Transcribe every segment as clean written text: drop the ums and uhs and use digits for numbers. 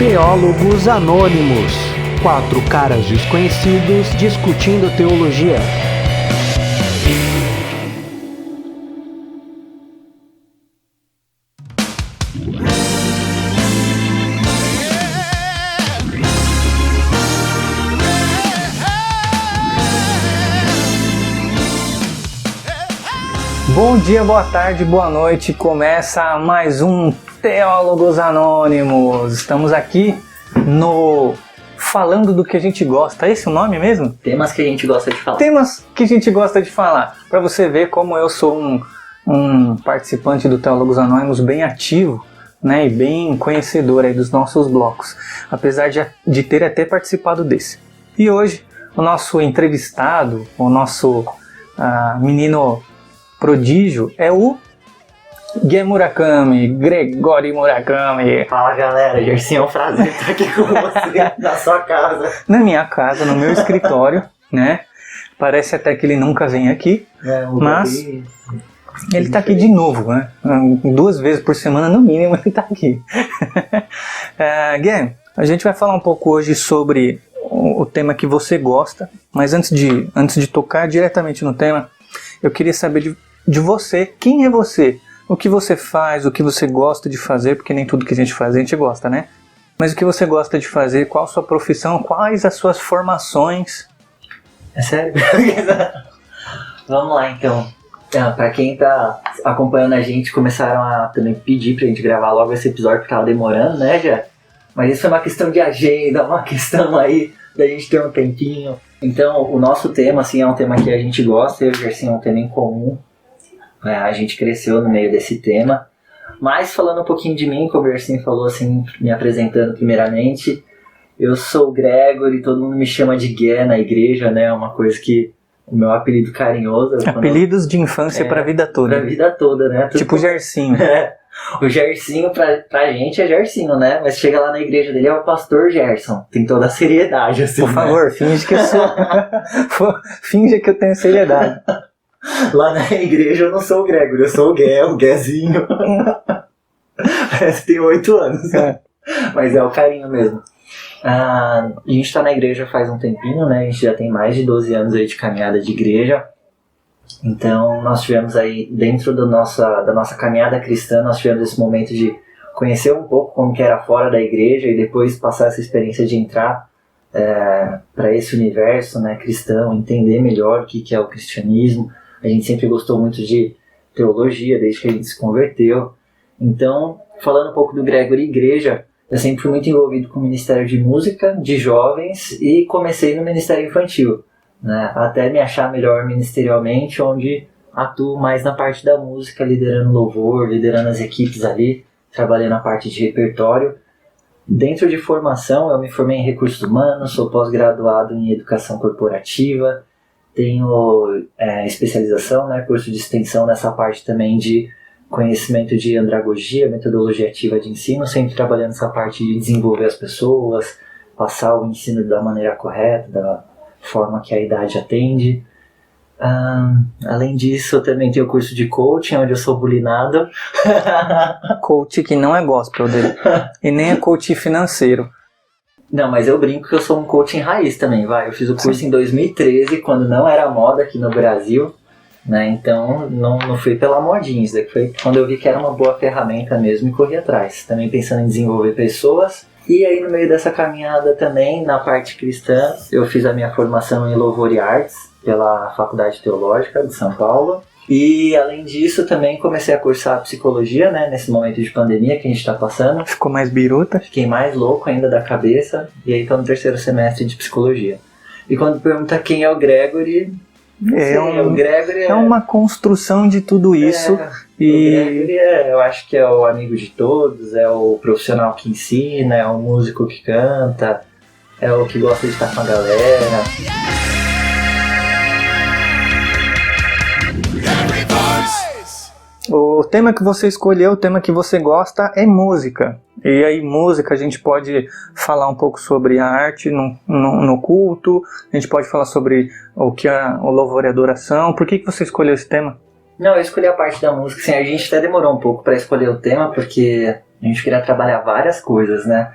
Teólogos Anônimos. 4 caras desconhecidos discutindo teologia. Bom dia, boa tarde, boa noite. Começa mais um Teólogos Anônimos. Estamos aqui no Falando do que a gente gosta. É esse o nome mesmo? Temas que a gente gosta de falar. Temas que a gente gosta de falar. Para você ver como eu sou um participante do Teólogos Anônimos bem ativo, né, e bem conhecedor aí dos nossos blocos, apesar de ter até participado desse. E hoje o nosso entrevistado, o nosso menino prodígio é o Gregório Murakami. Fala galera, Gersinho, é um prazer estar aqui com você na sua casa. Na minha casa, no meu escritório, né? Parece até que ele nunca vem aqui, mas ele está aqui de novo, né? 2 vezes por semana no mínimo ele está aqui. Gui, a gente vai falar um pouco hoje sobre o tema que você gosta, mas antes de tocar diretamente no tema, eu queria saber de você, quem é você? O que você faz, o que você gosta de fazer, porque nem tudo que a gente faz a gente gosta, né? Mas o que você gosta de fazer, qual a sua profissão, quais as suas formações? É sério? Vamos lá então. Pra quem tá acompanhando a gente, começaram a também pedir pra gente gravar logo esse episódio, porque tava demorando, né, já? Mas isso é uma questão de agenda, uma questão aí da gente ter um tempinho. Então, o nosso tema, assim, é um tema que a gente gosta, eu e o Gersinho é um tema em comum. A gente cresceu no meio desse tema. Mas falando um pouquinho de mim, como o Gersinho falou, assim, me apresentando primeiramente, eu sou o Gregory, todo mundo me chama de Gué na igreja, né? Uma coisa que o meu apelido carinhoso. Apelidos de infância pra vida toda. Pra vida toda, né? Tipo Gersinho. O Gersinho pra gente é Gersinho, né? Mas chega lá na igreja dele é o pastor Gerson. Tem toda a seriedade, assim. Por favor, finge que eu sou. Finge que eu tenho seriedade. Lá na igreja eu não sou o Gregory, eu sou o Gué, o Guézinho. Parece que tem 8 anos. Mas é o carinho mesmo. A gente tá na igreja faz um tempinho, né? A gente já tem mais de 12 anos aí de caminhada de igreja. Então nós tivemos aí, dentro da nossa caminhada cristã, nós tivemos esse momento de conhecer um pouco como que era fora da igreja e depois passar essa experiência de entrar para esse universo, né, cristão, entender melhor o que é o cristianismo. A gente sempre gostou muito de teologia, desde que a gente se converteu. Então, falando um pouco do Gregory Igreja, eu sempre fui muito envolvido com o Ministério de Música, de jovens, e comecei no Ministério Infantil, né, até me achar melhor ministerialmente, onde atuo mais na parte da música, liderando louvor, liderando as equipes ali, trabalhando na parte de repertório. Dentro de formação, eu me formei em recursos humanos, sou pós-graduado em educação corporativa, tenho especialização, né, curso de extensão nessa parte também de conhecimento de andragogia, metodologia ativa de ensino, sempre trabalhando nessa parte de desenvolver as pessoas, passar o ensino da maneira correta, da forma que a idade atende. Além disso, eu também tenho o curso de coaching, onde eu sou bulinado. Coach que não é gospel dele. E nem é coach financeiro. Não, mas eu brinco que eu sou um coaching raiz também, vai. Eu fiz o curso em 2013, quando não era moda aqui no Brasil, né? Então não fui pela modinha, isso daqui foi quando eu vi que era uma boa ferramenta mesmo e corri atrás. Também pensando em desenvolver pessoas. E aí no meio dessa caminhada também, na parte cristã, eu fiz a minha formação em Louvor e Artes pela Faculdade Teológica de São Paulo. E além disso também comecei a cursar psicologia, né, nesse momento de pandemia que a gente está passando. Ficou mais biruta? Fiquei mais louco ainda da cabeça, e aí estou no 3º semestre de psicologia. E quando pergunta quem é o Gregory, o Gregory é uma construção de tudo isso. E o Gregory eu acho que é o amigo de todos, é o profissional que ensina, é o músico que canta, é o que gosta de estar com a galera. O tema que você escolheu, o tema que você gosta é música. E aí música a gente pode falar um pouco sobre a arte no culto, a gente pode falar sobre o que é o louvor e adoração. Por que você escolheu esse tema? Não, eu escolhi a parte da música, sim, a gente até demorou um pouco para escolher o tema, porque A gente queria trabalhar várias coisas, né?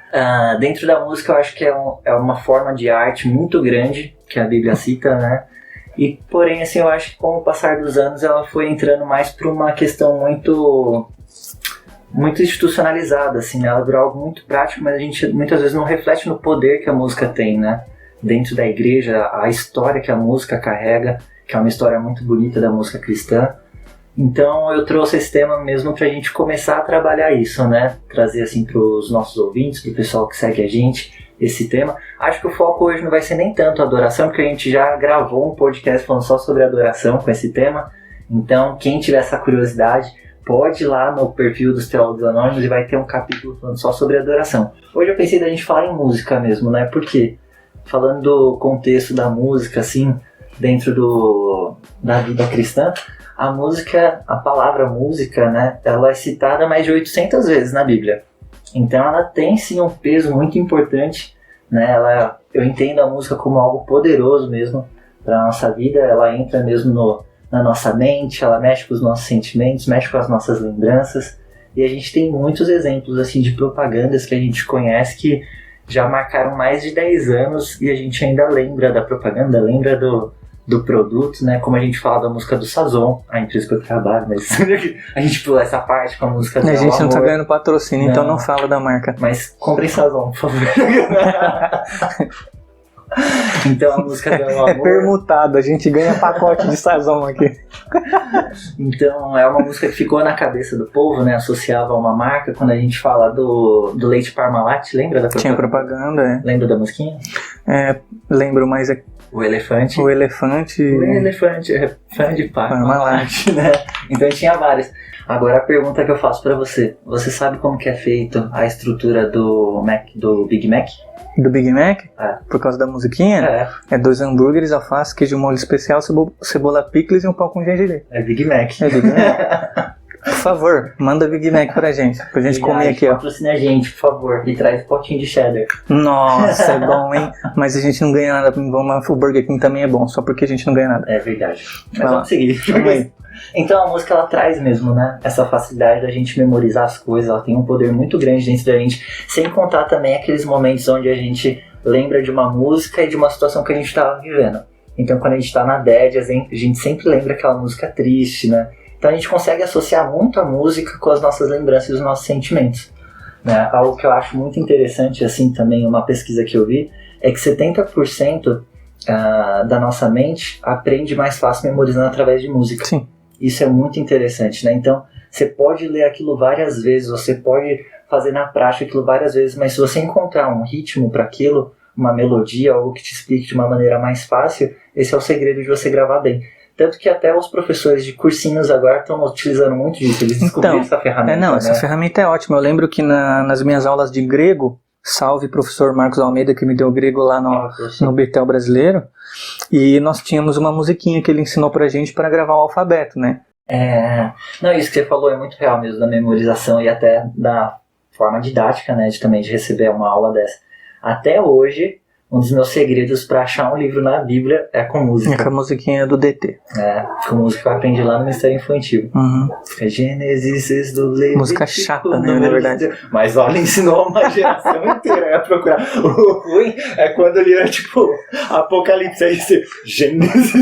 Dentro da música eu acho que é uma forma de arte muito grande, que a Bíblia cita, né? E, porém, assim, eu acho que com o passar dos anos ela foi entrando mais para uma questão muito institucionalizada, assim, né? Ela virou algo muito prático, mas a gente muitas vezes não reflete no poder que a música tem, né? Dentro da igreja, a história que a música carrega, que é uma história muito bonita da música cristã. Então eu trouxe esse tema mesmo pra gente começar a trabalhar isso, né? Trazer assim pros nossos ouvintes, pro pessoal que segue a gente, esse tema. Acho que o foco hoje não vai ser nem tanto a adoração, porque a gente já gravou um podcast falando só sobre adoração com esse tema. Então quem tiver essa curiosidade, pode ir lá no perfil dos Teólogos Anônimos e vai ter um capítulo falando só sobre adoração. Hoje eu pensei da gente falar em música mesmo, né? Porque falando do contexto da música, assim, dentro da vida cristã, a música, a palavra música, né, ela é citada mais de 800 vezes na Bíblia. Então ela tem sim um peso muito importante, né? Eu entendo a música como algo poderoso mesmo para a nossa vida. Ela entra mesmo na nossa mente, ela mexe com os nossos sentimentos, mexe com as nossas lembranças. E a gente tem muitos exemplos assim de propagandas que a gente conhece que já marcaram mais de 10 anos e a gente ainda lembra da propaganda, lembra do produto, né? Como a gente fala da música do Sazon, a empresa que eu trabalho, mas a gente pula essa parte com a música do A gente amor. não tá ganhando patrocínio, então não fala da marca. Mas comprem Sazon, por favor. Então a música do amor... É permutado, a gente ganha pacote de Sazon aqui. Então é uma música que ficou na cabeça do povo, né? Associava a uma marca. Quando a gente fala do leite Parmalat, lembra da propaganda? Tinha propaganda, é. Lembra da musiquinha? Lembro, mas é... O elefante. O elefante é fã de Parmalat, né? Então tinha várias. Agora a pergunta que eu faço pra você. Você sabe como que é feito a estrutura do Big Mac? Do Big Mac? É. Por causa da musiquinha? É 2 hambúrgueres, alface, queijo molho especial, cebola picles e um pão com gengibre. É Big Mac. É Big Mac. Por favor, manda Big Mac pra gente comer aqui, ó. Patrocina a gente, por favor, e traz potinho de cheddar. Nossa, é bom, hein? Mas a gente não ganha nada. O Burger King também é bom, só porque a gente não ganha nada. É verdade. Mas vamos seguir. Então a música, ela traz mesmo, né? Essa facilidade da gente memorizar as coisas. Ela tem um poder muito grande dentro da gente. Sem contar também aqueles momentos onde a gente lembra de uma música e de uma situação que a gente estava vivendo. Então quando a gente tá na bad, a gente sempre lembra aquela música triste, né? Então a gente consegue associar muito a música com as nossas lembranças e os nossos sentimentos, né? Algo que eu acho muito interessante, assim, também, uma pesquisa que eu vi, é que 70% da nossa mente aprende mais fácil memorizando através de música. Sim. Isso é muito interessante, né? Então você pode ler aquilo várias vezes, você pode fazer na prática aquilo várias vezes, mas se você encontrar um ritmo para aquilo, uma melodia, algo que te explique de uma maneira mais fácil, esse é o segredo de você gravar bem. Tanto que até os professores de cursinhos agora estão utilizando muito disso. Eles descobriram essa ferramenta. Essa ferramenta é ótima. Eu lembro que nas minhas aulas de grego, salve professor Marcos Almeida, que me deu grego lá no Betel Brasileiro, e nós tínhamos uma musiquinha que ele ensinou pra gente para gravar o alfabeto, né? Não, isso que você falou é muito real mesmo, da memorização e até da forma didática, né, de receber uma aula dessa. Até hoje, um dos meus segredos para achar um livro na Bíblia é com música. É com a musiquinha do DT. Com música que eu aprendi lá no Ministério Infantil. Uhum. É Gênesis do Levítico. Música chata, né, na verdade. Mas olha, ensinou uma geração inteira a procurar. O ruim é quando ele era tipo Apocalipse, aí você Gênesis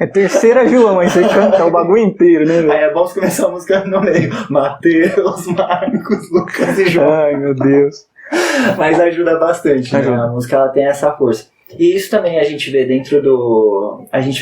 É terceira João, aí você canta o bagulho inteiro, né? Aí é bom você começar a música no meio. Mateus, Marcos, Lucas e João. Ai, meu Deus. Mas ajuda bastante, né? A música, ela tem essa força. E isso também a gente vê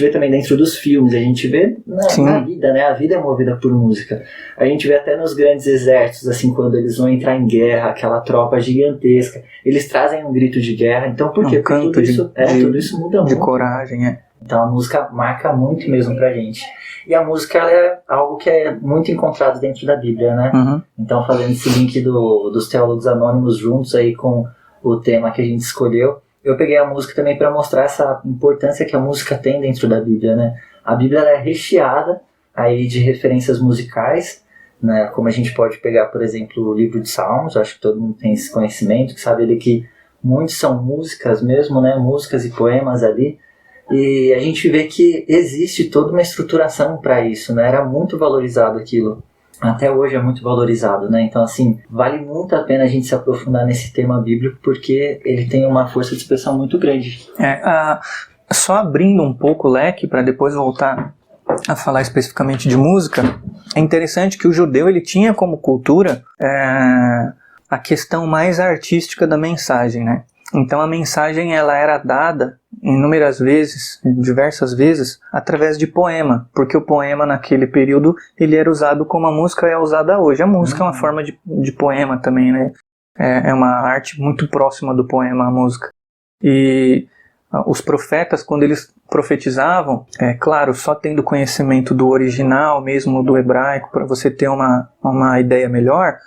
também dentro dos filmes, a gente vê na vida, né? A vida é movida por música. A gente vê até nos grandes exércitos, assim, quando eles vão entrar em guerra, aquela tropa gigantesca, eles trazem um grito de guerra. Então por quê? Porque tudo isso muda muito. De coragem, Então a música marca muito mesmo pra gente. E a música, ela é algo que é muito encontrado dentro da Bíblia, né? Uhum. Então, fazendo esse link dos Teólogos Anônimos juntos aí com o tema que a gente escolheu, eu peguei a música também para mostrar essa importância que a música tem dentro da Bíblia, né? A Bíblia, ela é recheada aí de referências musicais, né? Como a gente pode pegar, por exemplo, o livro de Salmos, acho que todo mundo tem esse conhecimento, que sabe ali que muitos são músicas mesmo, né? Músicas e poemas ali. E a gente vê que existe toda uma estruturação para isso, né? Era muito valorizado aquilo. até hoje é muito valorizado, né? Então, assim, vale muito a pena a gente se aprofundar nesse tema bíblico, porque ele tem uma força de expressão muito grande. Só abrindo um pouco o leque para depois voltar a falar especificamente de música, é interessante que o judeu ele tinha como cultura a questão mais artística da mensagem, né? Então a mensagem ela era dada inúmeras vezes, diversas vezes, através de poema, porque o poema naquele período ele era usado como a música é usada hoje. A música é uma forma de poema também, né? É uma arte muito próxima do poema, a música. E os profetas, quando eles profetizavam, claro, só tendo conhecimento do original mesmo, do hebraico, para você ter uma ideia melhor,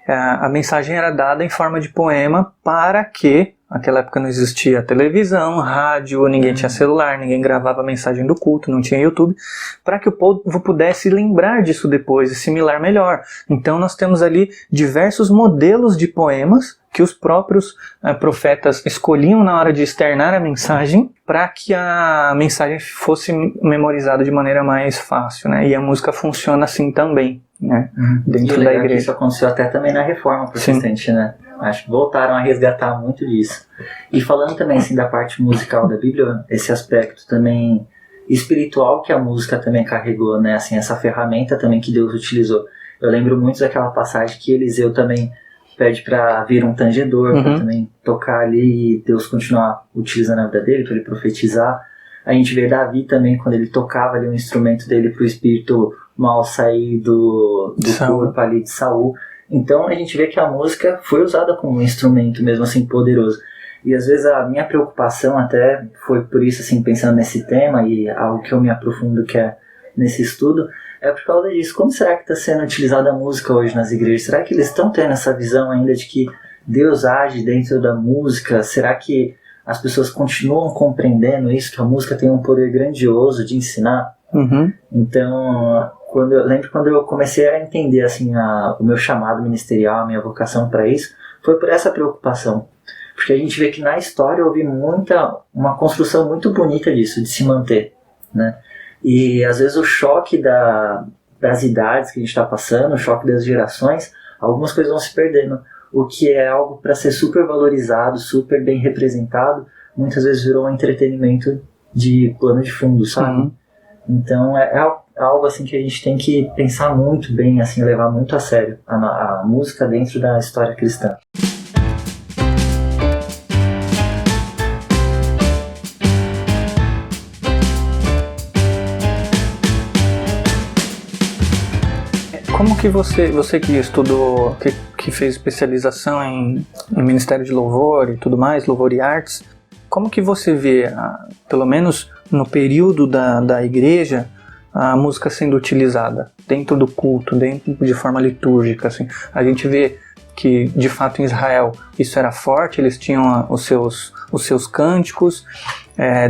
a mensagem era dada em forma de poema para que, naquela época não existia televisão, rádio, ninguém tinha celular, ninguém gravava a mensagem do culto, não tinha YouTube, para que o povo pudesse lembrar disso depois, assimilar melhor. Então nós temos ali diversos modelos de poemas que os próprios profetas escolhiam na hora de externar a mensagem para que a mensagem fosse memorizada de maneira mais fácil, né? E a música funciona assim também, né? Dentro da igreja. Isso aconteceu até também na Reforma Protestante, sim, né? Acho que voltaram a resgatar muito disso. E falando também assim da parte musical da Bíblia, esse aspecto também espiritual que a música também carregou, né? Assim, essa ferramenta também que Deus utilizou. Eu lembro muito daquela passagem que Eliseu também pede para vir um tangedor, para também tocar ali e Deus continuar utilizando a vida dele, para ele profetizar. A gente vê Davi também, quando ele tocava ali um instrumento dele para o espírito mal sair do corpo ali de Saul. Então a gente vê que a música foi usada como um instrumento mesmo assim poderoso. E às vezes a minha preocupação até foi por isso, assim, pensando nesse tema e algo que eu me aprofundo que é nesse estudo, é por causa disso. Como será que está sendo utilizada a música hoje nas igrejas? Será que eles estão tendo essa visão ainda de que Deus age dentro da música? Será que as pessoas continuam compreendendo isso, que a música tem um poder grandioso de ensinar? Então, lembro quando eu comecei a entender assim, o meu chamado ministerial, a minha vocação para isso, foi por essa preocupação. Porque a gente vê que na história houve uma construção muito bonita disso, de se manter, né? E às vezes o choque das idades que a gente está passando, o choque das gerações, algumas coisas vão se perdendo. O que é algo para ser super valorizado, super bem representado, muitas vezes virou um entretenimento de plano de fundo, sabe? Então é algo assim que a gente tem que pensar muito bem, assim, levar muito a sério a música dentro da história cristã. Como que você que estudou, que fez especialização em Ministério de Louvor e tudo mais, Louvor e Artes, como que você vê, pelo menos no período da igreja, a música sendo utilizada dentro do culto, dentro de forma litúrgica, assim? A gente vê que, de fato, em Israel isso era forte, eles tinham os seus cânticos.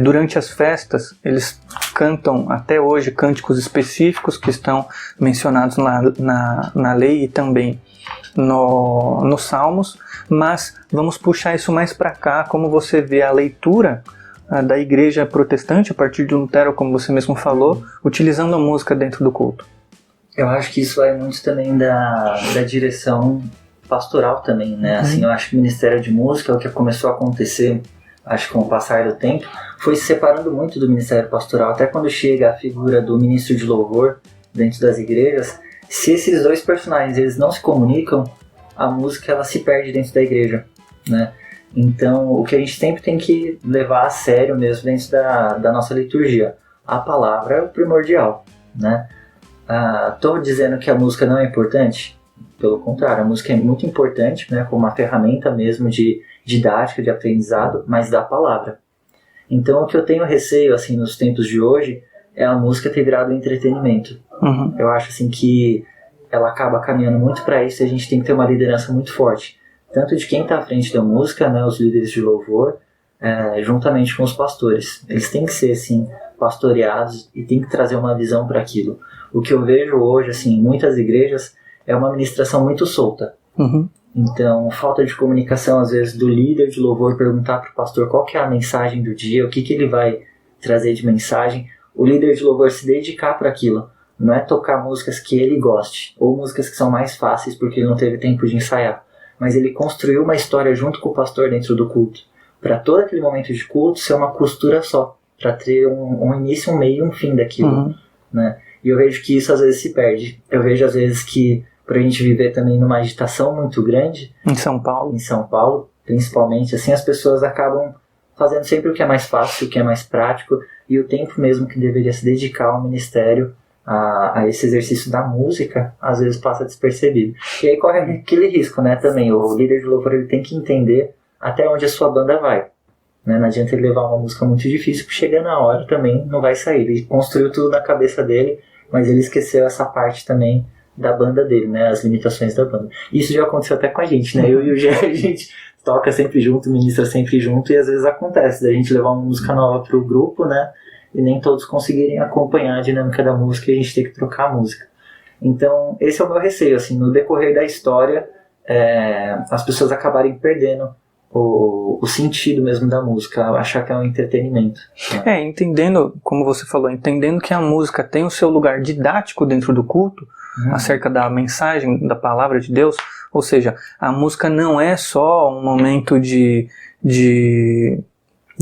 Durante as festas, eles cantam até hoje cânticos específicos que estão mencionados na lei e também nos Salmos, mas vamos puxar isso mais para cá, como você vê a leitura da igreja protestante, a partir de Lutero, como você mesmo falou, utilizando a música dentro do culto. Eu acho que isso vai muito também da direção pastoral também, né? Assim, eu acho que o Ministério de Música, o que começou a acontecer, acho que com o passar do tempo, foi se separando muito do Ministério Pastoral. Até quando chega a figura do ministro de louvor dentro das igrejas, se esses dois personagens eles não se comunicam, a música ela se perde dentro da igreja, né? Então, o que a gente sempre tem que levar a sério mesmo dentro da nossa liturgia, a palavra é o primordial, né? Estou dizendo que a música não é importante? Pelo contrário, a música é muito importante, né, como uma ferramenta mesmo de didática, de aprendizado, mas da palavra. Então, o que eu tenho receio, assim, nos tempos de hoje, é a música ter virado um entretenimento. Eu acho, assim, que ela acaba caminhando muito para isso e a gente tem que ter uma liderança muito forte. Tanto de quem está à frente da música, né, os líderes de louvor, juntamente com os pastores. Eles têm que ser, assim, pastoreados e têm que trazer uma visão para aquilo. O que eu vejo hoje, assim, em muitas igrejas, é uma ministração muito solta. Então, falta de comunicação, às vezes, do líder de louvor perguntar para o pastor qual que é a mensagem do dia, o que ele vai trazer de mensagem, o líder de louvor se dedicar para aquilo. não é tocar músicas que ele goste, ou músicas que são mais fáceis porque ele não teve tempo de ensaiar, mas ele construiu uma história junto com o pastor dentro do culto, para todo aquele momento de culto ser uma costura só, para ter um início, um meio e um fim daquilo, né? E eu vejo que isso às vezes se perde. Eu vejo às vezes que, por a gente viver também numa agitação muito grande, Em São Paulo. Principalmente, assim, as pessoas acabam fazendo sempre o que é mais fácil, o que é mais prático, e o tempo mesmo que deveria se dedicar ao ministério, a esse exercício da música, às vezes passa despercebido. E aí corre aquele risco, né, também. O líder de louvor, ele tem que entender até onde a sua banda vai. Né? Não adianta ele levar uma música muito difícil, porque chega na hora também não vai sair. Ele construiu tudo na cabeça dele, mas ele esqueceu essa parte também da banda dele, né? As limitações da banda. Isso já aconteceu até com a gente, né? Eu e o Gé, a gente toca sempre junto, ministra sempre junto, e às vezes acontece da gente levar uma música nova pro grupo, né? E nem todos conseguirem acompanhar a dinâmica da música e a gente tem que trocar a música. Então, esse é o meu receio, assim, no decorrer da história, as pessoas acabarem perdendo o sentido mesmo da música, achar que é um entretenimento. Né? Entendendo, como você falou, entendendo que a música tem o seu lugar didático dentro do culto, acerca da mensagem, da palavra de Deus, ou seja, a música não é só um momento de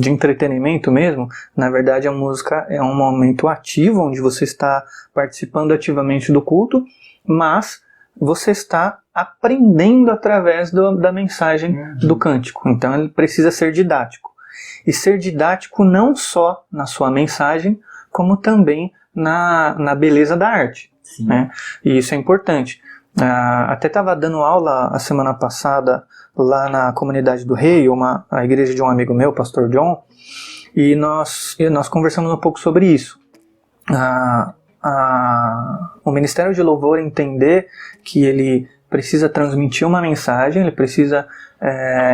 entretenimento mesmo. Na verdade, a música é um momento ativo, onde você está participando ativamente do culto, mas você está aprendendo através da mensagem do cântico. Então ele precisa ser didático. E ser didático não só na sua mensagem, como também na beleza da arte. Né? E isso é importante. Até estava dando aula a semana passada lá na Comunidade do Rei, a igreja de um amigo meu, o pastor John, e nós conversamos um pouco sobre isso. O Ministério de Louvor entender que ele precisa transmitir uma mensagem, ele precisa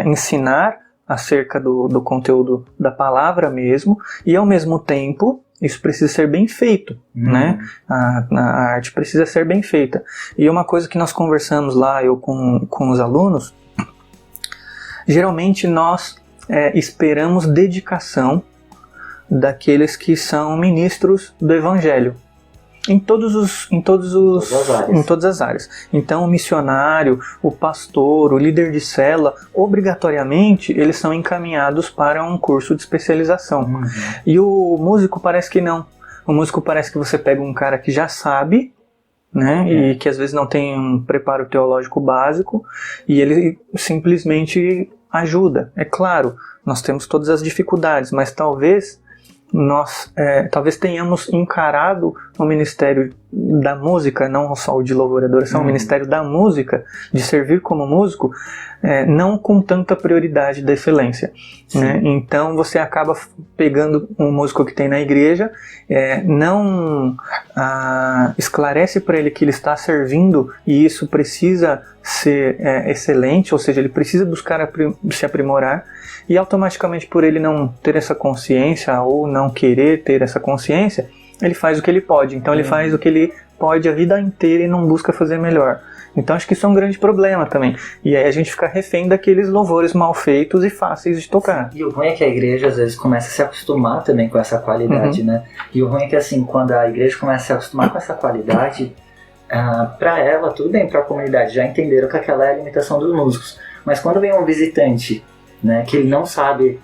ensinar acerca do conteúdo da palavra mesmo, e ao mesmo tempo isso precisa ser bem feito, né? A arte precisa ser bem feita. E uma coisa que nós conversamos lá, eu com os alunos, geralmente nós esperamos dedicação daqueles que são ministros do Evangelho. Em todas as áreas. Então o missionário, o pastor, o líder de célula, obrigatoriamente eles são encaminhados para um curso de especialização. E o músico parece que não. O músico parece que você pega um cara que já sabe, né, e que às vezes não tem um preparo teológico básico, e ele simplesmente ajuda. É claro, nós temos todas as dificuldades, mas talvez nós tenhamos encarado o ministério da música, não só o de louvor e adoração, o ministério da música, de servir como músico, não com tanta prioridade da excelência. Né? Então você acaba pegando um músico que tem na igreja, não esclarece para ele que ele está servindo e isso precisa ser excelente, ou seja, ele precisa buscar se aprimorar, e automaticamente por ele não ter essa consciência ou não querer ter essa consciência, ele faz o que ele pode. Então ele faz o que ele pode a vida inteira e não busca fazer melhor. Então acho que isso é um grande problema também. E aí a gente fica refém daqueles louvores mal feitos e fáceis de tocar. E o ruim é que a igreja às vezes começa a se acostumar também com essa qualidade, né? E o ruim é que assim, quando a igreja começa a se acostumar com essa qualidade, para ela, tudo bem, para a comunidade, já entenderam que aquela é a limitação dos músicos. Mas quando vem um visitante, né, que ele não sabe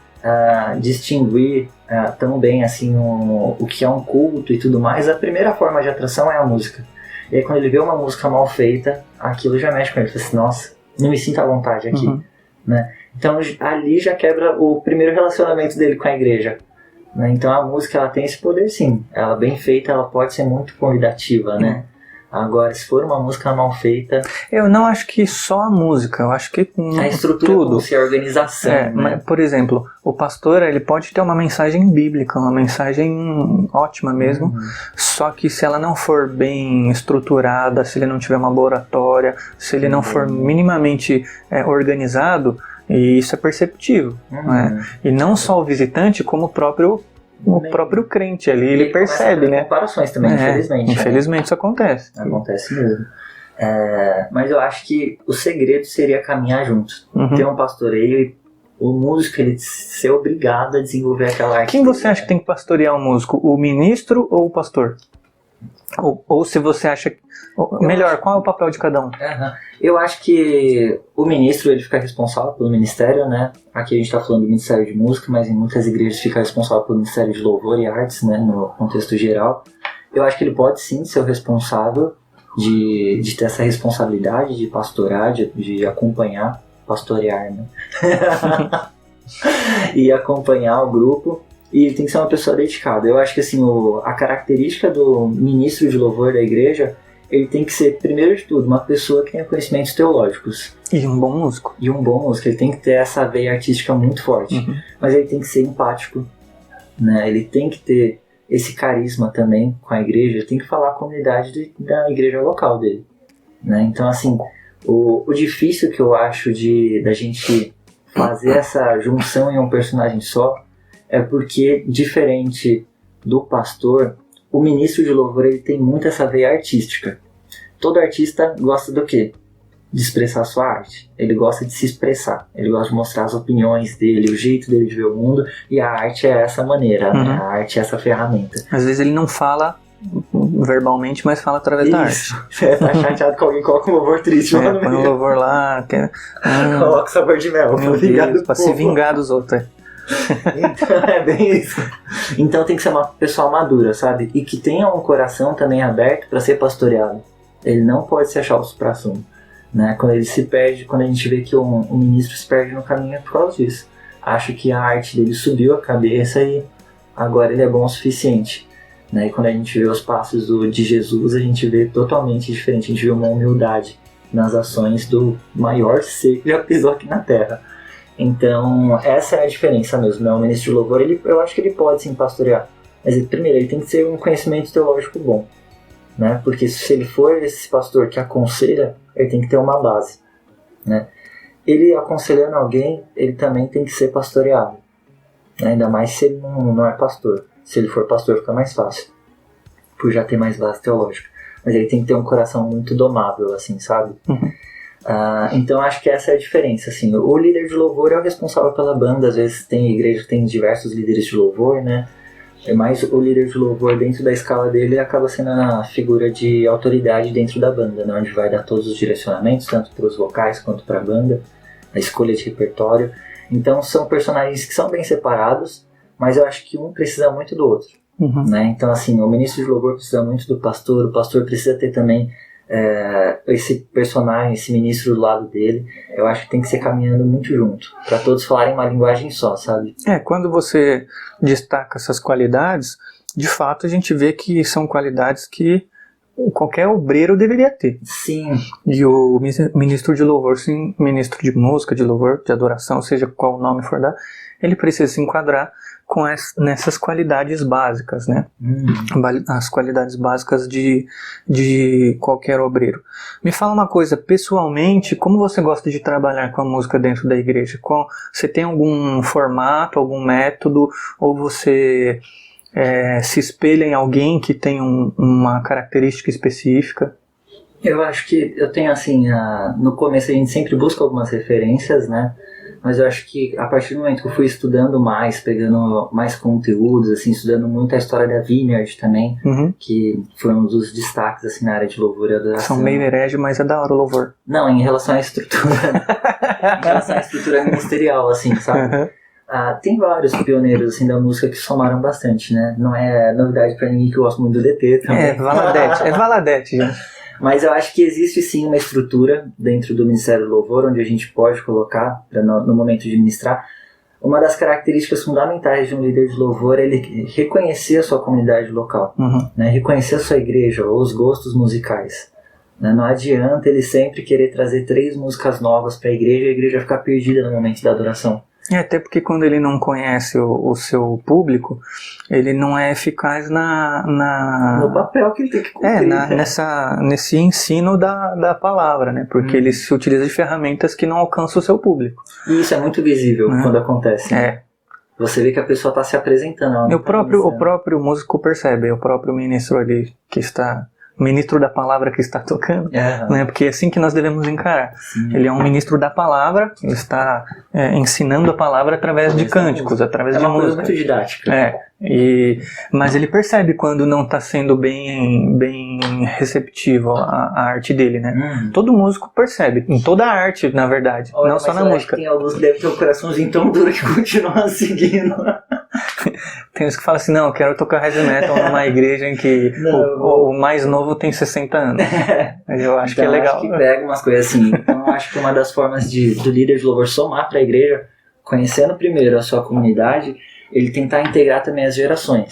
distinguir tão bem assim o que é um culto e tudo mais, a primeira forma de atração é a música. E aí quando ele vê uma música mal feita, aquilo já mexe com ele. Ele fala assim, nossa, não me sinto à vontade aqui. Né? Então ali já quebra o primeiro relacionamento dele com a igreja. Né? Então a música ela tem esse poder sim. Ela bem feita, ela pode ser muito convidativa, né? Agora, se for uma música mal feita... Eu não acho que só a música, eu acho que a estrutura tudo. A organização. Né? Mas, por exemplo, o pastor ele pode ter uma mensagem bíblica, uma mensagem ótima mesmo, só que se ela não for bem estruturada, se ele não tiver uma boa oratória, se ele não for minimamente organizado, e isso é perceptível. Né? E não só o visitante, como o próprio crente ali, ele percebe, né? Comparações também, infelizmente. Infelizmente isso acontece. Acontece mesmo. Mas eu acho que o segredo seria caminhar juntos. Ter um pastoreio e o músico ele ser obrigado a desenvolver aquela arte. Quem você acha que tem que pastorear um músico? O ministro ou o pastor? Ou se você acha... Melhor, qual é o papel de cada um? Uhum. Eu acho que o ministro ele fica responsável pelo ministério, né? Aqui a gente está falando do Ministério de Música, mas em muitas igrejas fica responsável pelo Ministério de Louvor e Artes, né? No contexto geral. Eu acho que ele pode sim ser o responsável de ter essa responsabilidade de pastorar, de acompanhar, pastorear, né? E acompanhar o grupo. E tem que ser uma pessoa dedicada. Eu acho que assim, a característica do ministro de louvor da igreja, ele tem que ser, primeiro de tudo, uma pessoa que tenha conhecimentos teológicos. E um bom músico. Ele tem que ter essa veia artística muito forte. Uhum. Mas ele tem que ser empático, né? Ele tem que ter esse carisma também com a igreja, ele tem que falar com a comunidade da igreja local dele, né? Então assim, o difícil que eu acho da gente fazer essa junção em um personagem só é porque, diferente do pastor, o ministro de louvor ele tem muito essa veia artística. Todo artista gosta do quê? De expressar sua arte. Ele gosta de se expressar. Ele gosta de mostrar as opiniões dele, o jeito dele de ver o mundo. E a arte é essa maneira, né? A arte é essa ferramenta. Às vezes ele não fala verbalmente, mas fala através da arte. Você tá chateado com alguém, coloca um louvor triste lá no meio. Põe um louvor lá. Coloca sabor de mel. Pra se vingar dos outros. Então, é bem isso. Então tem que ser uma pessoa madura, sabe? E que tenha um coração também aberto para ser pastoreado. Ele não pode se achar o supra-sumo, né? Quando ele se perde, quando a gente vê que um ministro se perde no caminho é por causa disso. Acho que a arte dele subiu a cabeça e agora ele é bom o suficiente, né? E quando a gente vê os passos de Jesus, a gente vê totalmente diferente. A gente vê uma humildade nas ações do maior ser que já pisou aqui na Terra. Então, essa é a diferença mesmo, né? O ministro de louvor, eu acho que ele pode sim pastorear. Mas, primeiro, ele tem que ter um conhecimento teológico bom, né? Porque se ele for esse pastor que aconselha, ele tem que ter uma base, né? Ele aconselhando alguém, ele também tem que ser pastoreado, né? Ainda mais se ele não é pastor. Se ele for pastor, fica mais fácil, por já ter mais base teológica. Mas ele tem que ter um coração muito domável, assim, sabe? Uhum. Então acho que essa é a diferença, assim. O líder de louvor é o responsável pela banda. Às vezes tem igreja que tem diversos líderes de louvor, né? Mas o líder de louvor, dentro da escala dele, acaba sendo a figura de autoridade dentro da banda, né? Onde vai dar todos os direcionamentos, tanto para os vocais quanto para a banda, a escolha de repertório. Então são personagens que são bem separados, mas eu acho que um precisa muito do outro, né? Então assim, o ministro de louvor precisa muito do pastor, o pastor precisa ter também esse personagem, esse ministro do lado dele. Eu acho que tem que ser caminhando muito junto, para todos falarem uma linguagem só, sabe? Quando você destaca essas qualidades, de fato a gente vê que são qualidades que qualquer obreiro deveria ter. Sim. E o ministro de louvor, sim, ministro de música, de louvor, de adoração, seja qual nome for dar, ele precisa se enquadrar nessas qualidades básicas, né? As qualidades básicas de qualquer obreiro. Me fala uma coisa, pessoalmente, como você gosta de trabalhar com a música dentro da igreja? Você tem algum formato, algum método, ou você se espelha em alguém que tem uma característica específica? Eu acho que eu tenho assim, no começo a gente sempre busca algumas referências, né? Mas eu acho que a partir do momento que eu fui estudando mais, pegando mais conteúdos, assim, estudando muito a história da Vineyard também, que foi um dos destaques assim, na área de louvor e adoração. São meio herege, mas é da hora o louvor. Não, em relação à estrutura, em relação à estrutura ministerial, assim, sabe? Tem vários pioneiros assim, da música que somaram bastante, né? Não é novidade pra ninguém que eu gosto muito do DT também. É Valadete, gente. Mas eu acho que existe sim uma estrutura dentro do Ministério do Louvor, onde a gente pode colocar, no momento de ministrar. Uma das características fundamentais de um líder de louvor é ele reconhecer a sua comunidade local, né? Reconhecer a sua igreja ou os gostos musicais. Né? Não adianta ele sempre querer trazer 3 músicas novas para a igreja ficar perdida no momento da adoração. Até porque quando ele não conhece o seu público, ele não é eficaz no papel que ele tem que cumprir. Nesse ensino da palavra, né? Porque ele se utiliza de ferramentas que não alcançam o seu público. E isso é muito visível quando acontece. Né? Você vê que a pessoa está se apresentando. O próprio músico percebe, o próprio ministro ali que está ministro da palavra que está tocando, né? Porque é assim que nós devemos encarar. Sim. Ele é um ministro da palavra, ele está ensinando a palavra através de cânticos, através de uma coisa música. muito didática. Mas ele percebe quando não está sendo bem receptivo a arte dele, né? Todo músico percebe, em toda a arte, na verdade, Olha, não só na música. Tem alguns que devem ter um coraçãozinho tão duro que continuam seguindo. Tem uns que falam assim, não, eu quero tocar heavy metal numa igreja em que o mais novo tem 60 anos. Eu acho que é legal. Acho que pega umas coisas assim. Então eu acho que uma das formas do líder de louvor somar para a igreja, conhecendo primeiro a sua comunidade, ele tentar integrar também as gerações.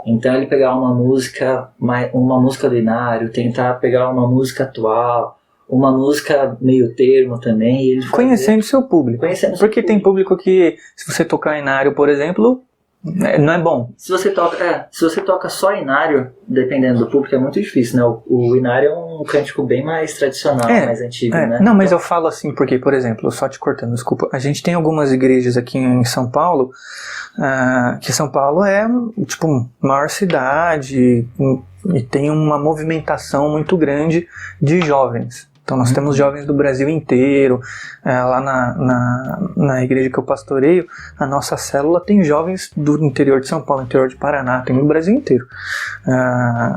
Então ele pegar uma música do Inário, tentar pegar uma música atual, uma música meio termo também. E ele conhecendo seu público. Porque tem público que, se você tocar Inário, por exemplo, não é bom. Se você toca só Inário, dependendo do público, é muito difícil, né? O Inário é um cântico bem mais tradicional, mais antigo, né? Não, mas eu falo assim porque, por exemplo, só te cortando, desculpa, a gente tem algumas igrejas aqui em São Paulo, que São Paulo é, tipo, maior cidade e tem uma movimentação muito grande de jovens. Então nós temos jovens do Brasil inteiro, lá na igreja que eu pastoreio, a nossa célula tem jovens do interior de São Paulo, interior de Paraná, tem no Brasil inteiro.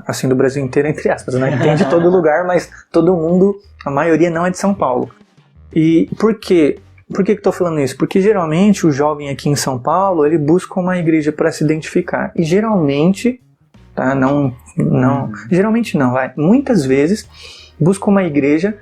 Assim, do Brasil inteiro entre aspas, né? Tem de todo lugar, mas todo mundo, a maioria não é de São Paulo. E por quê? Por que eu estou falando isso? Porque geralmente o jovem aqui em São Paulo, ele busca uma igreja para se identificar. E geralmente, tá? Geralmente não, muitas vezes busca uma igreja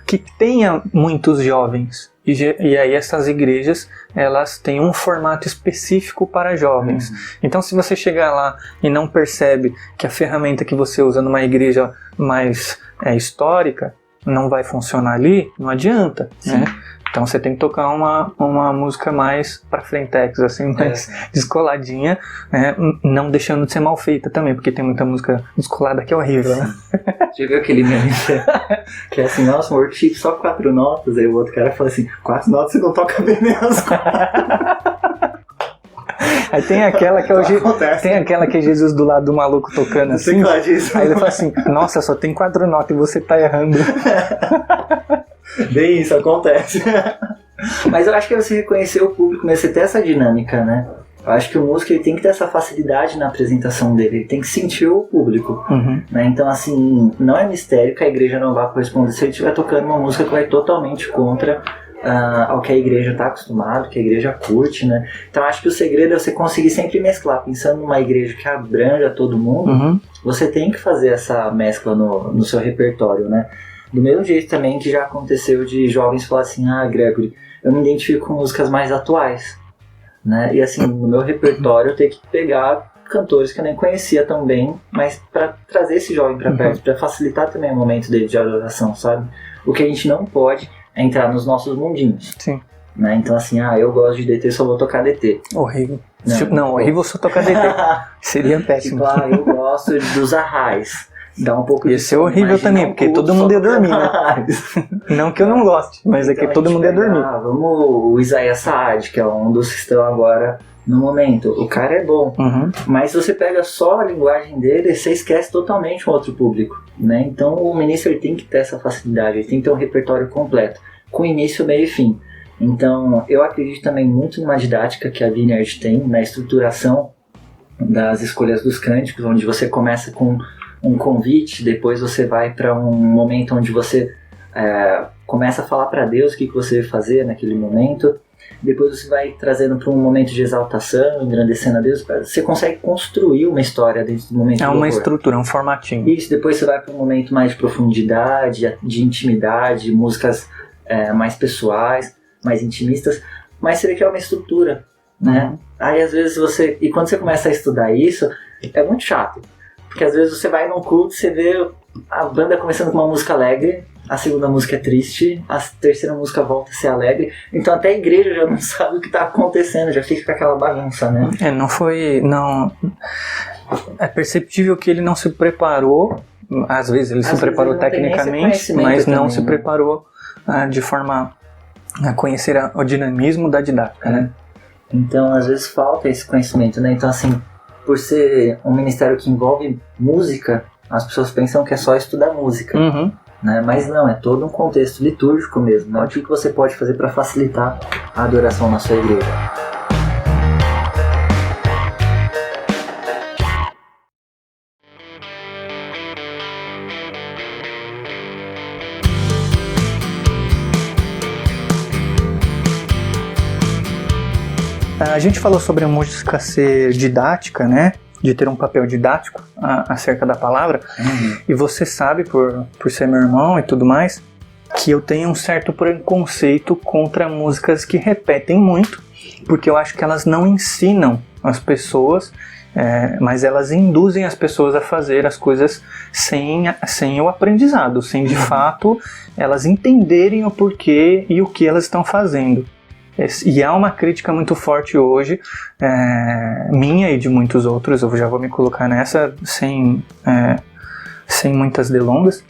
que tenha muitos jovens. E aí essas igrejas, elas têm um formato específico para jovens. Então se você chegar lá e não percebe que a ferramenta que você usa numa igreja mais histórica não vai funcionar ali, não adianta, né? Então você tem que tocar uma música mais pra frentex, assim, mais descoladinha, né? Não deixando de ser mal feita também, porque tem muita música descolada que é horrível, né? Já viu aquele meme que é assim, nossa, um workshop só 4 notas, aí o outro cara fala assim, 4 notas você não toca bem mesmo. Aí tem aquela que tem aquela que é Jesus do lado do maluco tocando assim. Aí ele fala assim, nossa, só tem 4 notas e você tá errando. Bem, isso acontece. Mas eu acho que é você reconhecer o público, mas você ter essa dinâmica, né? Eu acho que o músico ele tem que ter essa facilidade na apresentação dele, ele tem que sentir o público, né? Então assim, não é mistério que a igreja não vá corresponder se ele estiver tocando uma música que vai totalmente contra ao que a igreja está acostumada, que a igreja curte, né? Então acho que o segredo é você conseguir sempre mesclar, pensando numa igreja que abranja todo mundo, você tem que fazer essa mescla no seu repertório, né? Do mesmo jeito também que já aconteceu de jovens falar assim, Gregory, eu me identifico com músicas mais atuais, né? E assim, no meu repertório eu tenho que pegar cantores que eu nem conhecia tão bem, mas para trazer esse jovem para perto, para facilitar também o momento dele de adoração, sabe? O que a gente não pode é entrar nos nossos mundinhos. Sim. Né? Então assim, eu gosto de DT, só vou tocar DT. Horrível. Não, horrível só tocar DT. Seria péssimo. Tipo, eu gosto dos arrais. Dá um pouco ia ser horrível também, porque todo mundo ia dormir, né? Não que eu não goste, mas então, é que todo mundo ia dormir. Vamos o Isaías Saad, que é um dos que estão agora no momento. O cara é bom, mas se você pega só a linguagem dele, você esquece totalmente um outro público, né? Então o ministro ele tem que ter essa facilidade, ele tem que ter um repertório completo, com início, meio e fim. Então eu acredito também muito numa didática que a Vineyard tem, na estruturação das escolhas dos cânticos, onde você começa com um convite, depois você vai para um momento onde você começa a falar para Deus o que você vai fazer naquele momento, depois você vai trazendo para um momento de exaltação, engrandecendo a Deus, você consegue construir uma história dentro do momento do louvor. É uma estrutura, um formatinho. Isso, depois você vai para um momento mais de profundidade, de intimidade, músicas mais pessoais, mais intimistas, mas você vê que é uma estrutura, né? Aí às vezes e quando você começa a estudar isso, é muito chato. Porque às vezes você vai num culto, você vê a banda começando com uma música alegre, a segunda música é triste, a terceira música volta a ser alegre, então até a igreja já não sabe o que está acontecendo, já fica com aquela bagunça, né? É perceptível que ele não se preparou, às vezes ele se preparou tecnicamente, mas não também, se preparou de forma a conhecer o dinamismo da didática, né? Então às vezes falta esse conhecimento, né? Então assim, por ser um ministério que envolve música, as pessoas pensam que é só estudar música, Uhum. né? Mas não, é todo um contexto litúrgico mesmo, né? O que você pode fazer para facilitar a adoração na sua igreja? A gente falou sobre a música ser didática, né? De ter um papel didático acerca da palavra. E você sabe, por ser meu irmão e tudo mais, que eu tenho um certo preconceito contra músicas que repetem muito, porque eu acho que elas não ensinam as pessoas, mas elas induzem as pessoas a fazer as coisas sem o aprendizado, sem de fato elas entenderem o porquê e o que elas estão fazendo. E há uma crítica muito forte hoje, minha e de muitos outros, eu já vou me colocar nessa sem muitas delongas,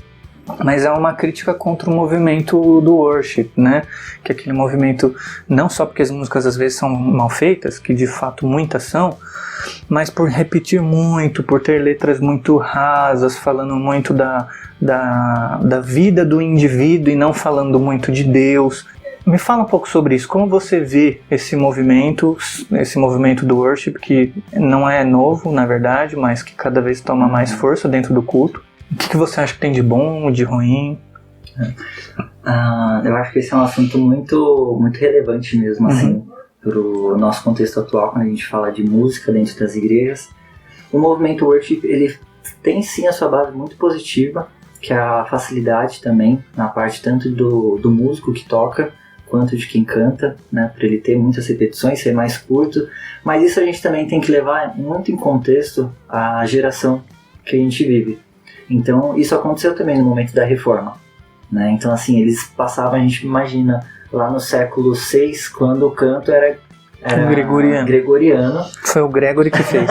mas há uma crítica contra o movimento do worship, né? Que é aquele movimento, não só porque as músicas às vezes são mal feitas, que de fato muitas são, mas por repetir muito, por ter letras muito rasas, falando muito da vida do indivíduo e não falando muito de Deus. Me fala um pouco sobre isso, como você vê esse movimento do worship, que não é novo, na verdade, mas que cada vez toma mais força dentro do culto. O que você acha que tem de bom, de ruim? Eu acho que esse é um assunto muito, muito relevante mesmo, assim, para o nosso contexto atual, quando a gente fala de música dentro das igrejas. O movimento worship, ele tem sim a sua base muito positiva, que é a facilidade também, na parte tanto do músico que toca, quanto de quem canta, né, para ele ter muitas repetições, ser mais curto, mas isso a gente também tem que levar muito em contexto a geração que a gente vive. Então isso aconteceu também no momento da Reforma, né? Então assim, eles passavam, a gente imagina, lá no século VI, quando o canto era gregoriano. Foi o Gregory que fez.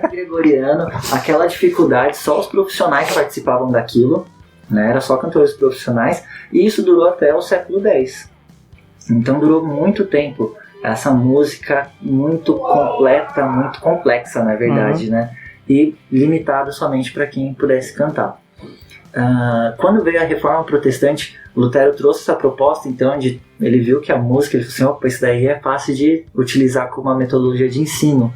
Gregoriano, aquela dificuldade, só os profissionais participavam daquilo, né? Era só cantores profissionais, e isso durou até o século X. Então durou muito tempo essa música muito completa, muito complexa, na verdade, né? E limitada somente para quem pudesse cantar. Quando veio a Reforma Protestante, Lutero trouxe essa proposta, então, ele viu que a música, ele falou assim, opa, isso daí é fácil de utilizar como uma metodologia de ensino,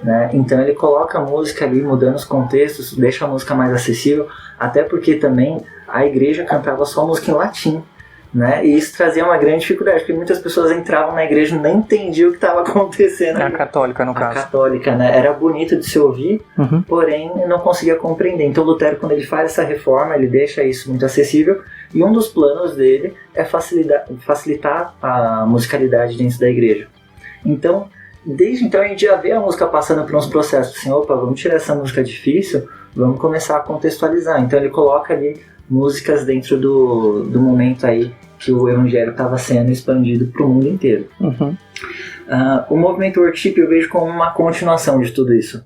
né? Então ele coloca a música ali, mudando os contextos, deixa a música mais acessível, até porque também a igreja cantava só música em latim, né? E isso trazia uma grande dificuldade, porque muitas pessoas entravam na igreja e nem entendiam o que estava acontecendo. A católica, no caso. A católica, né? Era bonito de se ouvir, porém não conseguia compreender. Então Lutero, quando ele faz essa reforma, ele deixa isso muito acessível, e um dos planos dele é facilitar a musicalidade dentro da igreja. Então, desde então a gente já vê a música passando por uns processos assim, opa, vamos tirar essa música difícil, vamos começar a contextualizar. Então ele coloca ali músicas dentro do momento aí que o evangelho estava sendo expandido para o mundo inteiro. O movimento worship eu vejo como uma continuação de tudo isso,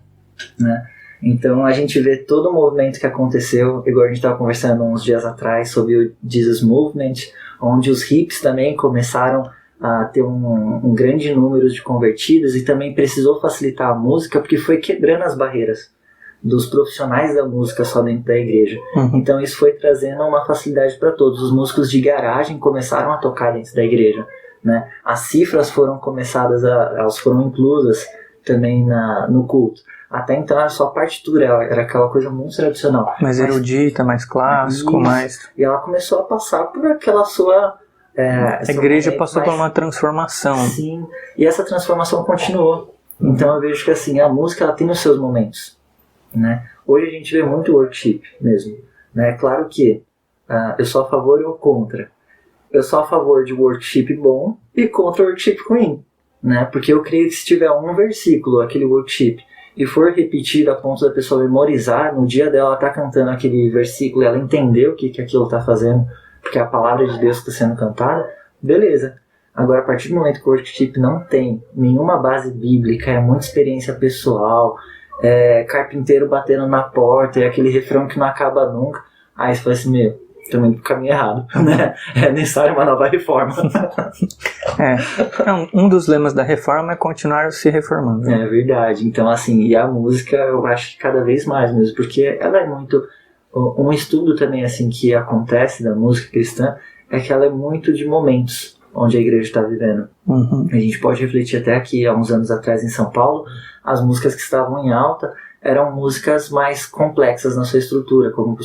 né? Então a gente vê todo o movimento que aconteceu, igual a gente estava conversando uns dias atrás sobre o Jesus Movement, onde os hippies também começaram a ter um grande número de convertidos, e também precisou facilitar a música porque foi quebrando as barreiras dos profissionais da música só dentro da igreja. Então isso foi trazendo uma facilidade para todos. Os músicos de garagem começaram a tocar dentro da igreja, né? As cifras foram elas foram inclusas também no culto. Até então era só partitura, era aquela coisa muito tradicional. Mais erudita, mais clássico, mais... E ela começou a passar por aquela sua... a igreja passou por uma transformação. Sim, e essa transformação continuou. Então eu vejo que assim, a música ela tem os seus momentos, né? Hoje a gente vê muito worship mesmo, né? Claro que eu sou a favor ou contra. Eu sou a favor de worship bom e contra worship ruim, né? Porque eu creio que se tiver um versículo, aquele worship, e for repetido a ponto da pessoa memorizar, no dia dela tá cantando aquele versículo, ela entender o que aquilo tá fazendo, porque é a palavra de Deus que está sendo cantada, beleza. Agora, a partir do momento que o worship não tem nenhuma base bíblica, é muita experiência pessoal, carpinteiro batendo na porta, e aquele refrão que não acaba nunca, aí você fala assim, estamos indo pro caminho errado, né? É necessário uma nova reforma. Um dos lemas da reforma é continuar se reformando. É verdade. Então, assim, e a música eu acho que cada vez mais mesmo, porque ela é muito... Um estudo também, assim, que acontece da música cristã é que ela é muito de momentos onde a igreja está vivendo. Uhum. A gente pode refletir até que há uns anos atrás em São Paulo, as músicas que estavam em alta eram músicas mais complexas na sua estrutura, como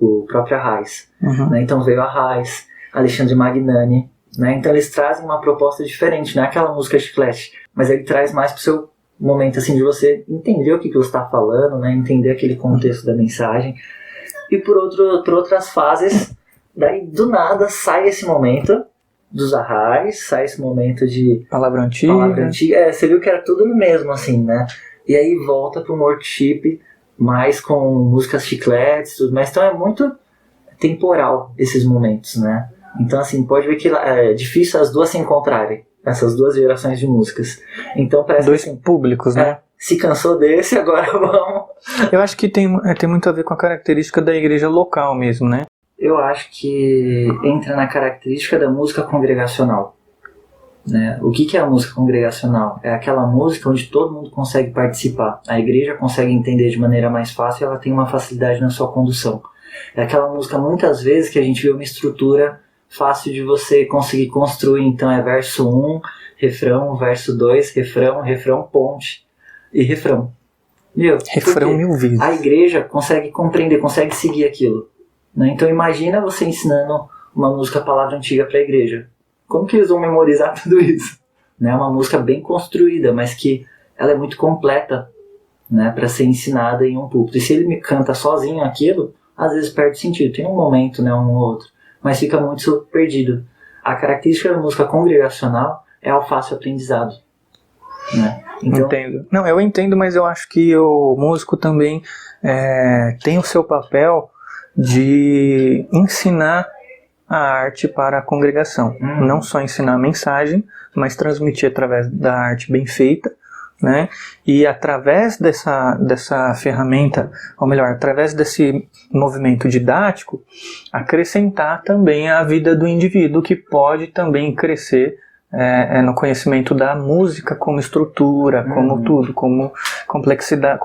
o próprio Arraiz. Uhum. Né? Então veio Arraiz, Alexandre Magnani, né? Então eles trazem uma proposta diferente, não é aquela música chiclete, mas ele traz mais pro seu momento assim, de você entender o que você está falando, né? Entender aquele contexto da mensagem. E por outras fases, daí do nada sai esse momento dos Arraiz, sai esse momento de Palavra antiga. Você viu que era tudo no mesmo, assim, né? E aí volta pro worship, mais com músicas chicletes, tudo mais. Então é muito temporal esses momentos, né? Então, assim, pode ver que é difícil as duas se encontrarem, essas duas gerações de músicas. Então parece Dois assim, públicos, né? Se cansou desse, agora vamos... Eu acho que tem muito a ver com a característica da igreja local mesmo, né? Eu acho que entra na característica da música congregacional. Né? O que é a música congregacional? É aquela música onde todo mundo consegue participar. A igreja consegue entender de maneira mais fácil e ela tem uma facilidade na sua condução. É aquela música, muitas vezes, que a gente vê uma estrutura fácil de você conseguir construir. Então é verso 1, refrão, verso 2, refrão, ponte e refrão. Refrão 1000 vezes. A igreja consegue compreender, consegue seguir aquilo. Né? Então imagina você ensinando uma música palavra antiga para a igreja. Como que eles vão memorizar tudo isso? Né? Uma música bem construída, mas que ela é muito completa, né, para ser ensinada em um púlpito. E se ele me canta sozinho aquilo, às vezes perde sentido. Tem um momento, né, um ou outro, mas fica muito perdido. A característica da música congregacional é o fácil aprendizado. Né? Então, entendo. Não, eu entendo, mas eu acho que o músico também tem o seu papel de ensinar a arte para a congregação. Não só ensinar a mensagem, mas transmitir através da arte bem feita, né? E através dessa ferramenta, ou melhor, através desse movimento didático, acrescentar também a vida do indivíduo, que pode também crescer no conhecimento da música como estrutura, como tudo, como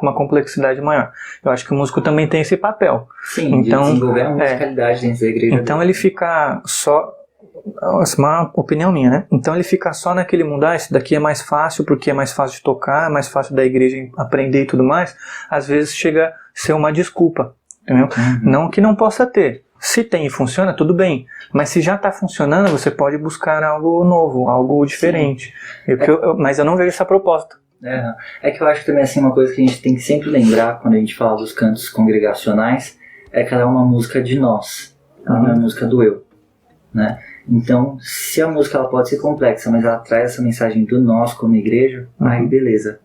uma complexidade maior. Eu acho que o músico também tem esse papel. Sim, então, de desenvolver a musicalidade dentro da igreja. Então ele fica só... Essa é uma opinião minha, né? Então ele fica só naquele mundo, esse daqui é mais fácil porque é mais fácil de tocar, é mais fácil da igreja aprender e tudo mais. Às vezes chega a ser uma desculpa, entendeu? Não que não possa ter. Se tem e funciona, tudo bem. Mas se já está funcionando, você pode buscar algo novo, algo diferente. Mas eu não vejo essa proposta. É que eu acho que também assim, uma coisa que a gente tem que sempre lembrar quando a gente fala dos cantos congregacionais é que ela é uma música de nós. Ela não é música do eu. Né? Então, se a música ela pode ser complexa, mas ela traz essa mensagem do nós como igreja, aí beleza.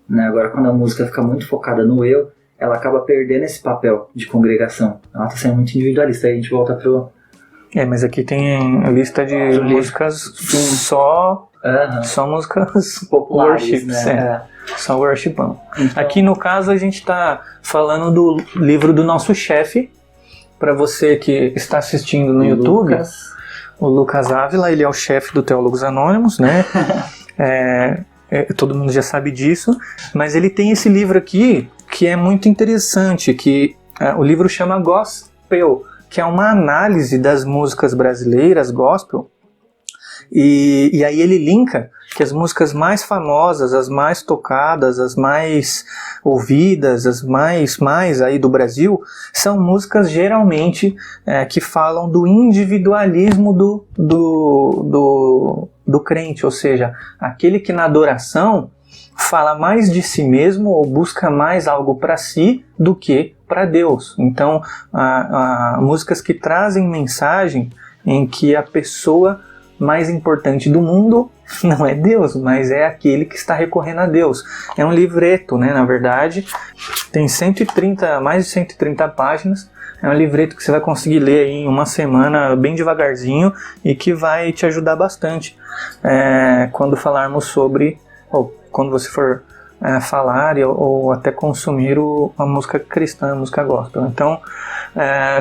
Né? Agora, quando a música fica muito focada no eu, ela acaba perdendo esse papel de congregação. Ela está sendo muito individualista. Aí a gente volta pro... mas aqui tem lista de músicas só músicas populares, worships, né? Só worshipão. Então, aqui no caso a gente está falando do livro do nosso chefe. Para você que está assistindo no YouTube, o Lucas Ávila, ele é o chefe do Teólogos Anônimos, né? Todo mundo já sabe disso, mas ele tem esse livro aqui que é muito interessante, que o livro chama Gospel, que é uma análise das músicas brasileiras, gospel, e aí ele linka que as músicas mais famosas, as mais tocadas, as mais ouvidas, as mais aí do Brasil, são músicas geralmente que falam do individualismo do crente, ou seja, aquele que na adoração fala mais de si mesmo ou busca mais algo para si do que para Deus. Então, músicas que trazem mensagem em que a pessoa mais importante do mundo não é Deus, mas é aquele que está recorrendo a Deus. É um livreto, né, na verdade, tem mais de 130 páginas, é um livreto que você vai conseguir ler aí em uma semana, bem devagarzinho, e que vai te ajudar bastante quando falarmos sobre, ou quando você for falar ou até consumir a música cristã, a música gospel. Então,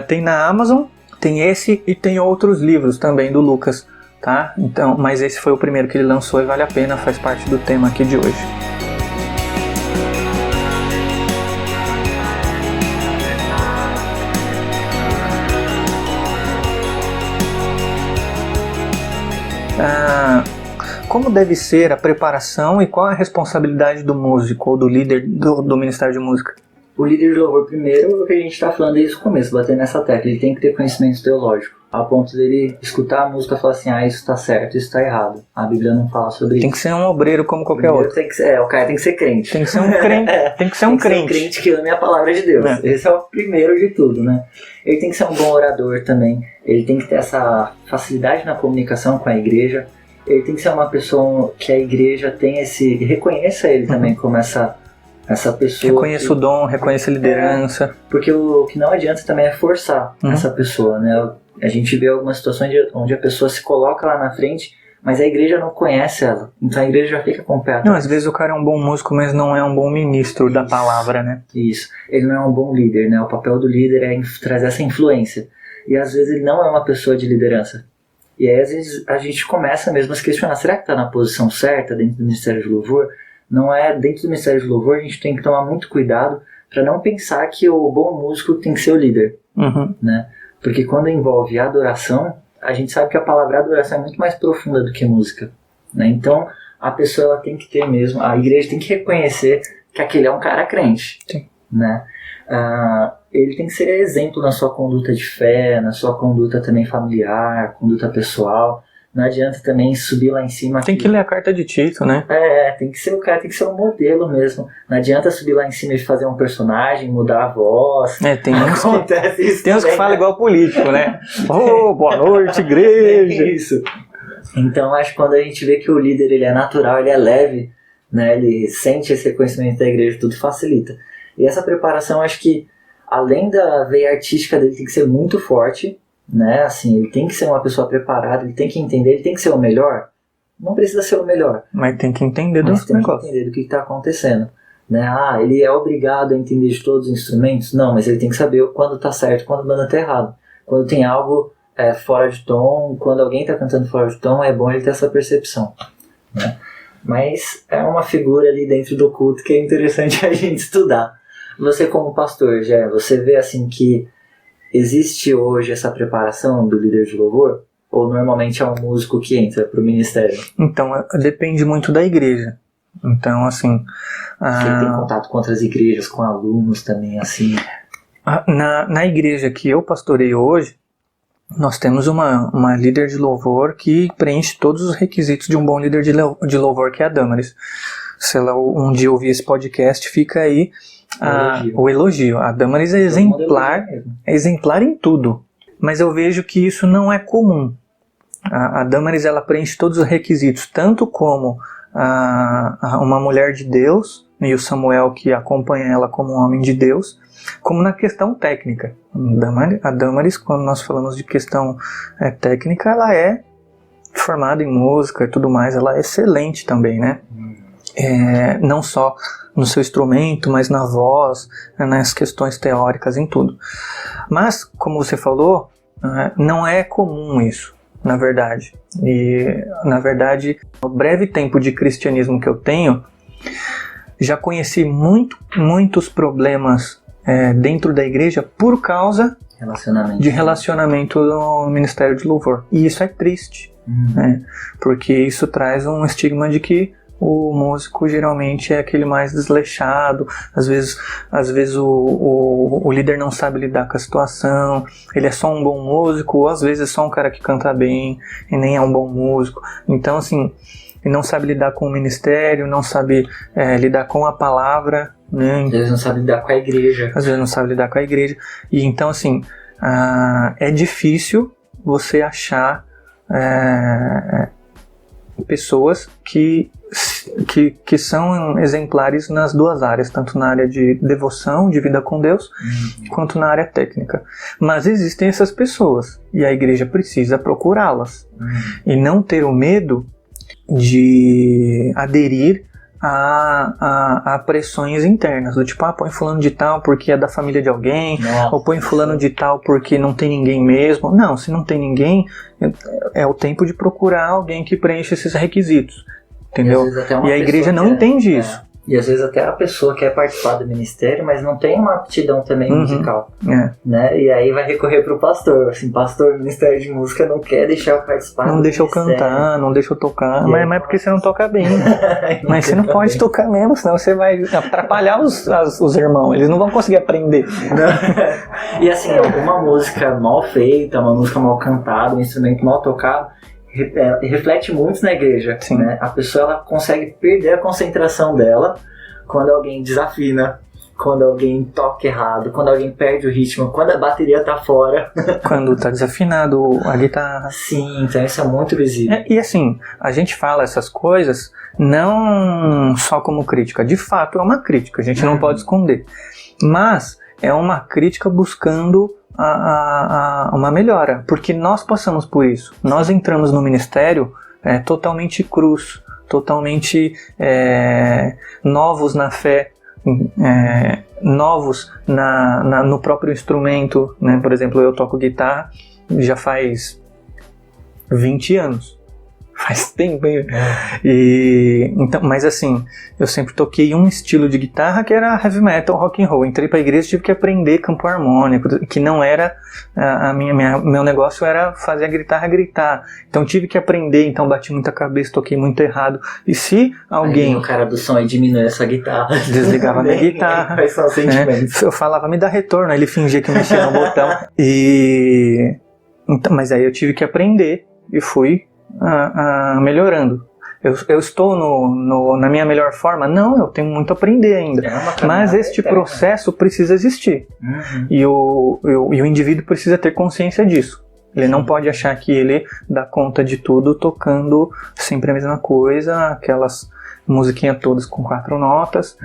tem na Amazon, Tem esse e tem outros livros também do Lucas, tá? Então, mas esse foi o primeiro que ele lançou e vale a pena, faz parte do tema aqui de hoje. Como deve ser a preparação e qual é a responsabilidade do músico ou do líder do Ministério de Música? O líder de louvor, primeiro, é o que a gente está falando desde o começo, batendo nessa tecla. Ele tem que ter conhecimento teológico, a ponto dele escutar a música e falar assim, isso está certo, isso está errado. A Bíblia não fala sobre isso. Tem que ser um obreiro como qualquer outro. O cara tem que ser crente. Tem que ser um crente. Tem que ser um crente Que ame a palavra de Deus. Esse é o primeiro de tudo, né? Ele tem que ser um bom orador também. Ele tem que ter essa facilidade na comunicação com a igreja. Ele tem que ser uma pessoa que a igreja tem reconheça ele também como essa pessoa. Reconheça o dom, reconheça a liderança. Porque o que não adianta também é forçar essa pessoa, né? A gente vê algumas situações onde a pessoa se coloca lá na frente, mas a igreja não conhece ela. Então a igreja já fica com o pé atrás. Não, às vezes o cara é um bom músico, mas não é um bom ministro da palavra, né? Isso. Ele não é um bom líder, né? O papel do líder é trazer essa influência. E às vezes ele não é uma pessoa de liderança. E aí às vezes a gente começa mesmo a se questionar, será que está na posição certa dentro do Ministério de Louvor? Não é, dentro do Ministério de Louvor a gente tem que tomar muito cuidado para não pensar que o bom músico tem que ser o líder, né? Porque quando envolve adoração, a gente sabe que a palavra adoração é muito mais profunda do que música, né? Então a pessoa ela tem que ter mesmo, a igreja tem que reconhecer que aquele é um cara crente, né? Ele tem que ser exemplo na sua conduta de fé, na sua conduta também familiar, conduta pessoal. Não adianta também subir lá em cima. Tem que ler a carta de Tito, né? Tem que ser o cara, tem que ser um modelo mesmo. Não adianta subir lá em cima e fazer um personagem, mudar a voz. Tem uns que falam né? igual político, né? Boa noite, igreja. Isso. Então acho que quando a gente vê que o líder ele é natural, ele é leve, né? Ele sente esse reconhecimento da igreja, tudo facilita. E essa preparação, acho que além da veia artística dele, tem que ser muito forte, né? Assim, ele tem que ser uma pessoa preparada, ele tem que entender, ele tem que ser o melhor. Não precisa ser o melhor, mas tem que entender do que está acontecendo, né? Ele é obrigado a entender de todos os instrumentos? Não, mas ele tem que saber quando está certo, quando está errado. Quando tem algo fora de tom, quando alguém está cantando fora de tom, é bom ele ter essa percepção, né? Mas é uma figura ali dentro do culto que é interessante a gente estudar. Você como pastor, Jé, você vê assim que existe hoje essa preparação do líder de louvor? Ou normalmente é um músico que entra para o ministério? Então, depende muito da igreja. Então, assim... Você tem contato com outras igrejas, com alunos também, assim? Na igreja que eu pastorei hoje, nós temos uma líder de louvor que preenche todos os requisitos de um bom líder de louvor, que é a Damaris. Se ela um dia ouvir esse podcast, fica aí o elogio. A Damaris é exemplar em tudo. Mas eu vejo que isso não é comum. A Damaris ela preenche todos os requisitos, tanto como uma mulher de Deus, e o Samuel que acompanha ela como um homem de Deus, como na questão técnica. A Damaris, quando nós falamos de questão técnica, ela é formada em música e tudo mais, ela é excelente também, né? Não só no seu instrumento, mas na voz, nas questões teóricas, em tudo. Mas, como você falou, não é comum isso, na verdade. E, na verdade, no breve tempo de cristianismo que eu tenho, já conheci muitos problemas dentro da igreja por causa de relacionamento no Ministério de Louvor. E isso é triste, né? Porque isso traz um estigma de que o músico geralmente é aquele mais desleixado, às vezes o líder não sabe lidar com a situação, ele é só um bom músico, ou às vezes é só um cara que canta bem e nem é um bom músico. Então, assim, ele não sabe lidar com o ministério, não sabe lidar com a palavra, né? Às vezes não sabe lidar com a igreja. E então, assim, é difícil você achar pessoas que são exemplares nas duas áreas, tanto na área de devoção, de vida com Deus, quanto na área técnica. Mas existem essas pessoas e a igreja precisa procurá-las e não ter o medo de aderir há pressões internas, do tipo, põe fulano de tal porque é da família de alguém, ou põe fulano de tal porque não tem ninguém mesmo. Não, se não tem ninguém, é o tempo de procurar alguém que preencha esses requisitos, entendeu? E a igreja não entende isso. E às vezes até a pessoa quer participar do ministério, mas não tem uma aptidão também musical, né? E aí vai recorrer pro pastor, assim, pastor, ministério de música não quer deixar eu participar. Não deixa eu cantar, não deixa eu tocar, mas é porque você não toca bem. Mas você não pode tocar mesmo, senão você vai atrapalhar os irmãos, eles não vão conseguir aprender. E assim, alguma música mal feita, uma música mal cantada, um instrumento mal tocado, reflete muito na igreja, né? A pessoa ela consegue perder a concentração dela quando alguém desafina, quando alguém toca errado, quando alguém perde o ritmo, quando a bateria tá fora. Quando tá desafinado a guitarra. Sim, então isso é muito visível. E assim, a gente fala essas coisas não só como crítica, de fato é uma crítica, a gente não pode esconder, mas é uma crítica buscando uma melhora, porque nós passamos por isso. Nós entramos no ministério totalmente crus, totalmente novos na fé, novos no próprio instrumento, né? Por exemplo, eu toco guitarra já faz 20 anos. Faz tempo, hein? Então, mas assim, eu sempre toquei um estilo de guitarra que era heavy metal, rock and roll. Entrei pra igreja e tive que aprender campo harmônico, que não era meu negócio era fazer a guitarra gritar. Então tive que aprender, então bati muita cabeça, toquei muito errado. E se alguém... Aí o cara do som aí diminui essa guitarra. Desligava a minha guitarra. Faz só sentimentos. Eu falava, me dá retorno, aí ele fingia que mexia no botão. Então, mas aí eu tive que aprender e fui melhorando. Eu estou na minha melhor forma? Não, eu tenho muito a aprender ainda. Mas este processo precisa existir. E o indivíduo precisa ter consciência disso. Ele não pode achar que ele dá conta de tudo tocando sempre a mesma coisa, aquelas musiquinhas todas com 4 notas.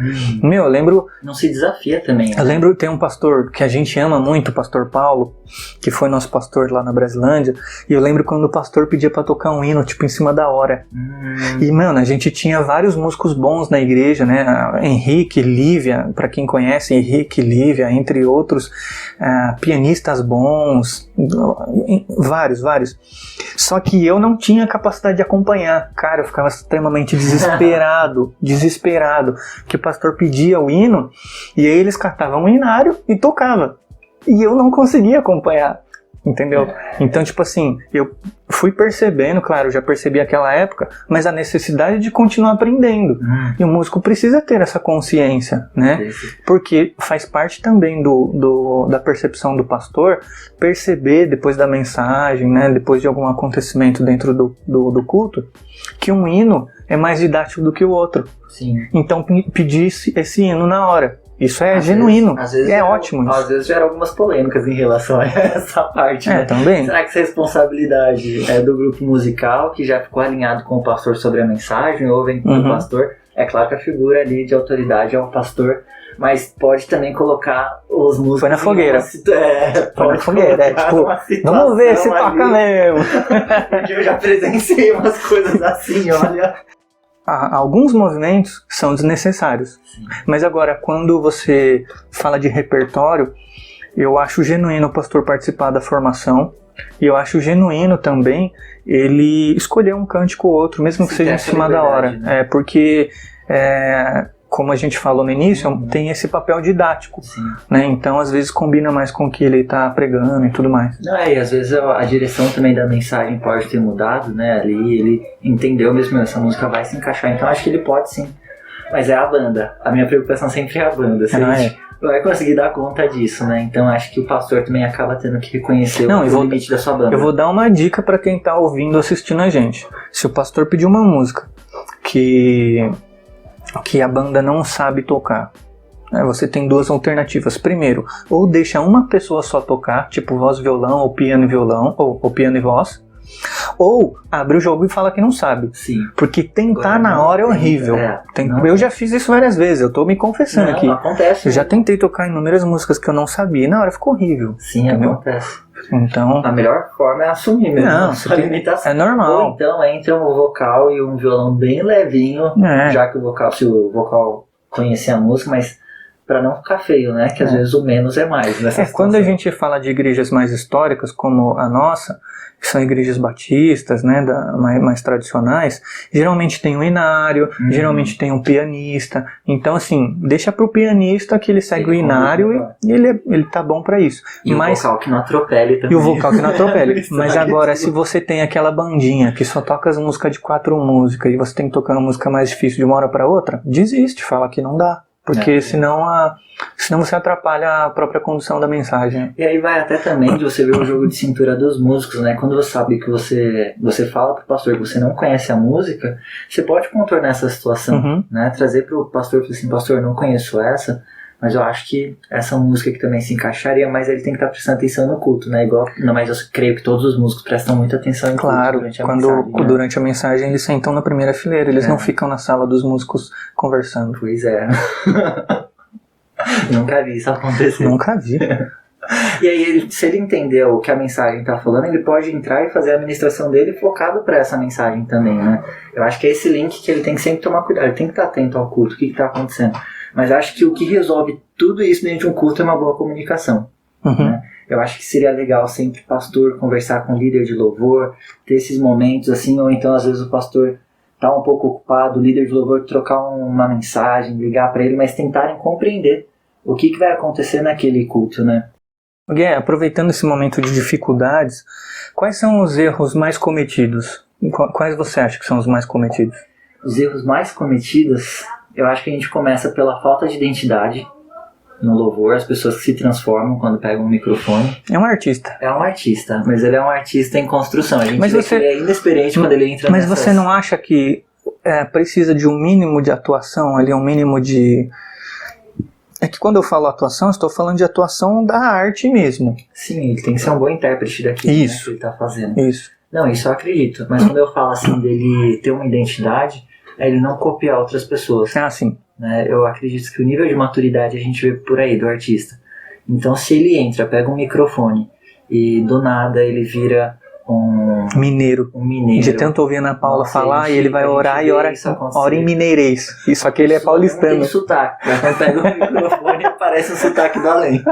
Eu lembro... Não se desafia também, né? Eu lembro, tem um pastor que a gente ama muito, o pastor Paulo, que foi nosso pastor lá na Brasilândia, e eu lembro quando o pastor pedia pra tocar um hino, tipo, em cima da hora. E, mano, a gente tinha vários músicos bons na igreja, né? Henrique, Lívia, pra quem conhece, Henrique, Lívia, entre outros, pianistas bons, vários. Só que eu não tinha capacidade de acompanhar. Cara, eu ficava extremamente desesperado, que o pastor pedia o hino, e aí eles catavam um hinário e tocavam. E eu não conseguia acompanhar, entendeu? Então, tipo assim, eu fui percebendo, claro, eu já percebi aquela época, mas a necessidade de continuar aprendendo. E o músico precisa ter essa consciência, né? Porque faz parte também da percepção do pastor, perceber depois da mensagem, né? Depois de algum acontecimento dentro do culto, que um hino é mais didático do que o outro. Sim. Então pedir esse hino na hora. Isso é genuíno, às vezes ótimo isso. Às vezes gera algumas polêmicas em relação a essa parte, né? Também. Será que essa responsabilidade é do grupo musical, que já ficou alinhado com o pastor sobre a mensagem, ou vem com o pastor? É claro que a figura ali de autoridade é o pastor, mas pode também colocar os músicos... Foi na fogueira. Foi na fogueira, tipo, vamos ver se toca mesmo. Porque eu já presenciei umas coisas assim, olha... Alguns movimentos são desnecessários. Sim. Mas agora, quando você fala de repertório, eu acho genuíno o pastor participar da formação, e eu acho genuíno também ele escolher um cântico ou outro, mesmo que seja em cima da hora. Né? Porque, como a gente falou no início, tem esse papel didático. Né? Então, às vezes, combina mais com o que ele está pregando e tudo mais. E às vezes a direção também da mensagem pode ter mudado, né? Ali ele entendeu mesmo, essa música vai se encaixar. Então, acho que ele pode sim. Mas é a banda. A minha preocupação sempre é a banda. A gente não vai conseguir dar conta disso, né? Então, acho que o pastor também acaba tendo que reconhecer o limite da sua banda. Eu vou dar uma dica para quem está ouvindo, assistindo a gente. Se o pastor pedir uma música que a banda não sabe tocar, você tem 2 alternativas. Primeiro, ou deixa uma pessoa só tocar, tipo voz e violão, ou piano e violão, ou piano e voz, ou abre o jogo e fala que não sabe. Sim. Porque tentar na hora é horrível. Eu já fiz isso várias vezes, eu tô me confessando aqui. Acontece. Eu já tentei tocar inúmeras músicas que eu não sabia, e na hora ficou horrível. Sim, entendeu? Acontece. Então, A melhor forma é assumir mesmo Não, a sua limitação. é normal. Ou então entra um vocal e um violão bem levinho, já que o vocal, se o vocal conhecer a música, mas pra não ficar feio, né? Que às vezes o menos é mais nessa situação. Quando a gente fala de igrejas mais históricas, como a nossa, que são igrejas batistas, né, mais tradicionais, geralmente tem um inário, geralmente tem um pianista. Então, assim, deixa pro pianista que ele segue o inário e ele tá bom pra isso. E o vocal que não atropele também. E o vocal que não atropele. Mas agora, se você tem aquela bandinha que só toca as músicas de 4 músicas e você tem que tocar uma música mais difícil de uma hora pra outra, desiste, fala que não dá. Porque senão você atrapalha a própria condução da mensagem. E aí vai até também de você ver o jogo de cintura dos músicos, né? Quando você sabe que você fala pro pastor que você não conhece a música, você pode contornar essa situação, né? Trazer pro pastor e falar assim, pastor, eu não conheço essa, mas eu acho que essa música aqui também se encaixaria, mas ele tem que estar prestando atenção no culto, né? Mas eu creio que todos os músicos prestam muita atenção em culto durante a mensagem. Né? Durante a mensagem eles sentam na primeira fileira, eles não ficam na sala dos músicos conversando. Pois é. Nunca vi isso acontecer. Nunca vi. E aí, se ele entender o que a mensagem está falando, ele pode entrar e fazer a administração dele focado para essa mensagem também, né? Eu acho que é esse link que ele tem que sempre tomar cuidado, ele tem que estar atento ao culto, o que está acontecendo. Mas acho que o que resolve tudo isso dentro de um culto é uma boa comunicação. Né? Eu acho que seria legal sempre o pastor conversar com o líder de louvor, ter esses momentos assim, ou então às vezes o pastor tá um pouco ocupado, o líder de louvor trocar uma mensagem, ligar para ele, mas tentarem compreender o que vai acontecer naquele culto, né? Guilherme, aproveitando esse momento de dificuldades, quais são os erros mais cometidos? Quais você acha que são os mais cometidos? Os erros mais cometidos, eu acho que a gente começa pela falta de identidade no louvor, as pessoas que se transformam quando pegam um microfone. É um artista. É um artista, mas ele é um artista em construção. A gente mas vê que ele é inexperiente quando ele entra Mas você não acha que precisa de um mínimo de atuação ali, um mínimo de... É que quando eu falo atuação, eu estou falando de atuação da arte mesmo. Sim, ele tem que ser um bom intérprete daquilo, né, que ele está fazendo. Isso. Não, isso eu acredito. Mas quando eu falo assim dele ter uma identidade, é ele não copiar outras pessoas. Ah, sim. Né? Eu acredito que o nível de maturidade a gente vê por aí do artista. Então se ele entra, pega um microfone e do nada ele vira um mineiro. De tanto ouvir a Ana Paula falar, e ele vai orar e ora em mineirês. Só que ele é paulistano. Tem sotaque. Quando pega o microfone aparece o sotaque do além.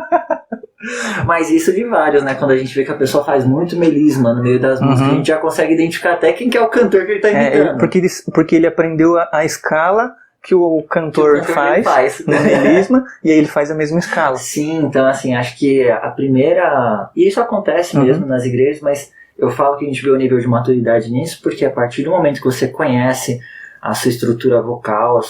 Mas isso de vários, né? Quando a gente vê que a pessoa faz muito melisma no meio das músicas, a gente já consegue identificar até quem que é o cantor que ele tá imitando. Porque ele aprendeu a escala que o cantor faz no melisma, e aí ele faz a mesma escala. Sim, então assim, acho que a primeira... E isso acontece mesmo nas igrejas, mas eu falo que a gente vê o nível de maturidade nisso, porque a partir do momento que você conhece a sua estrutura vocal,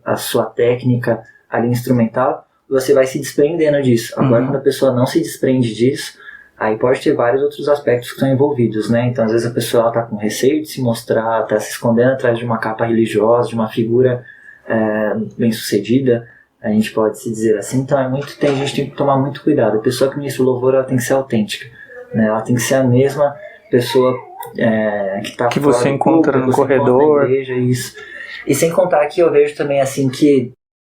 a sua técnica ali instrumental, você vai se desprendendo disso. Agora, quando a pessoa não se desprende disso, aí pode ter vários outros aspectos que estão envolvidos, né? Então, às vezes a pessoa está com receio de se mostrar, está se escondendo atrás de uma capa religiosa, de uma figura bem-sucedida, a gente pode se dizer assim. Então, a gente tem que tomar muito cuidado. A pessoa que ministra o louvor, ela tem que ser autêntica, né? Ela tem que ser a mesma pessoa que você encontra no corredor. Igreja, isso. E sem contar que eu vejo também assim que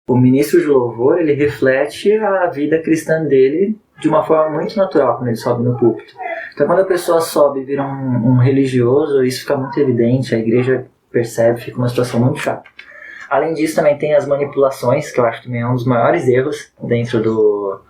o ministro de louvor, ele reflete a vida cristã dele de uma forma muito natural quando ele sobe no púlpito. Então quando a pessoa sobe e vira um religioso, isso fica muito evidente, a igreja percebe, fica uma situação muito chata. Além disso também tem as manipulações, que eu acho que também é um dos maiores erros dentro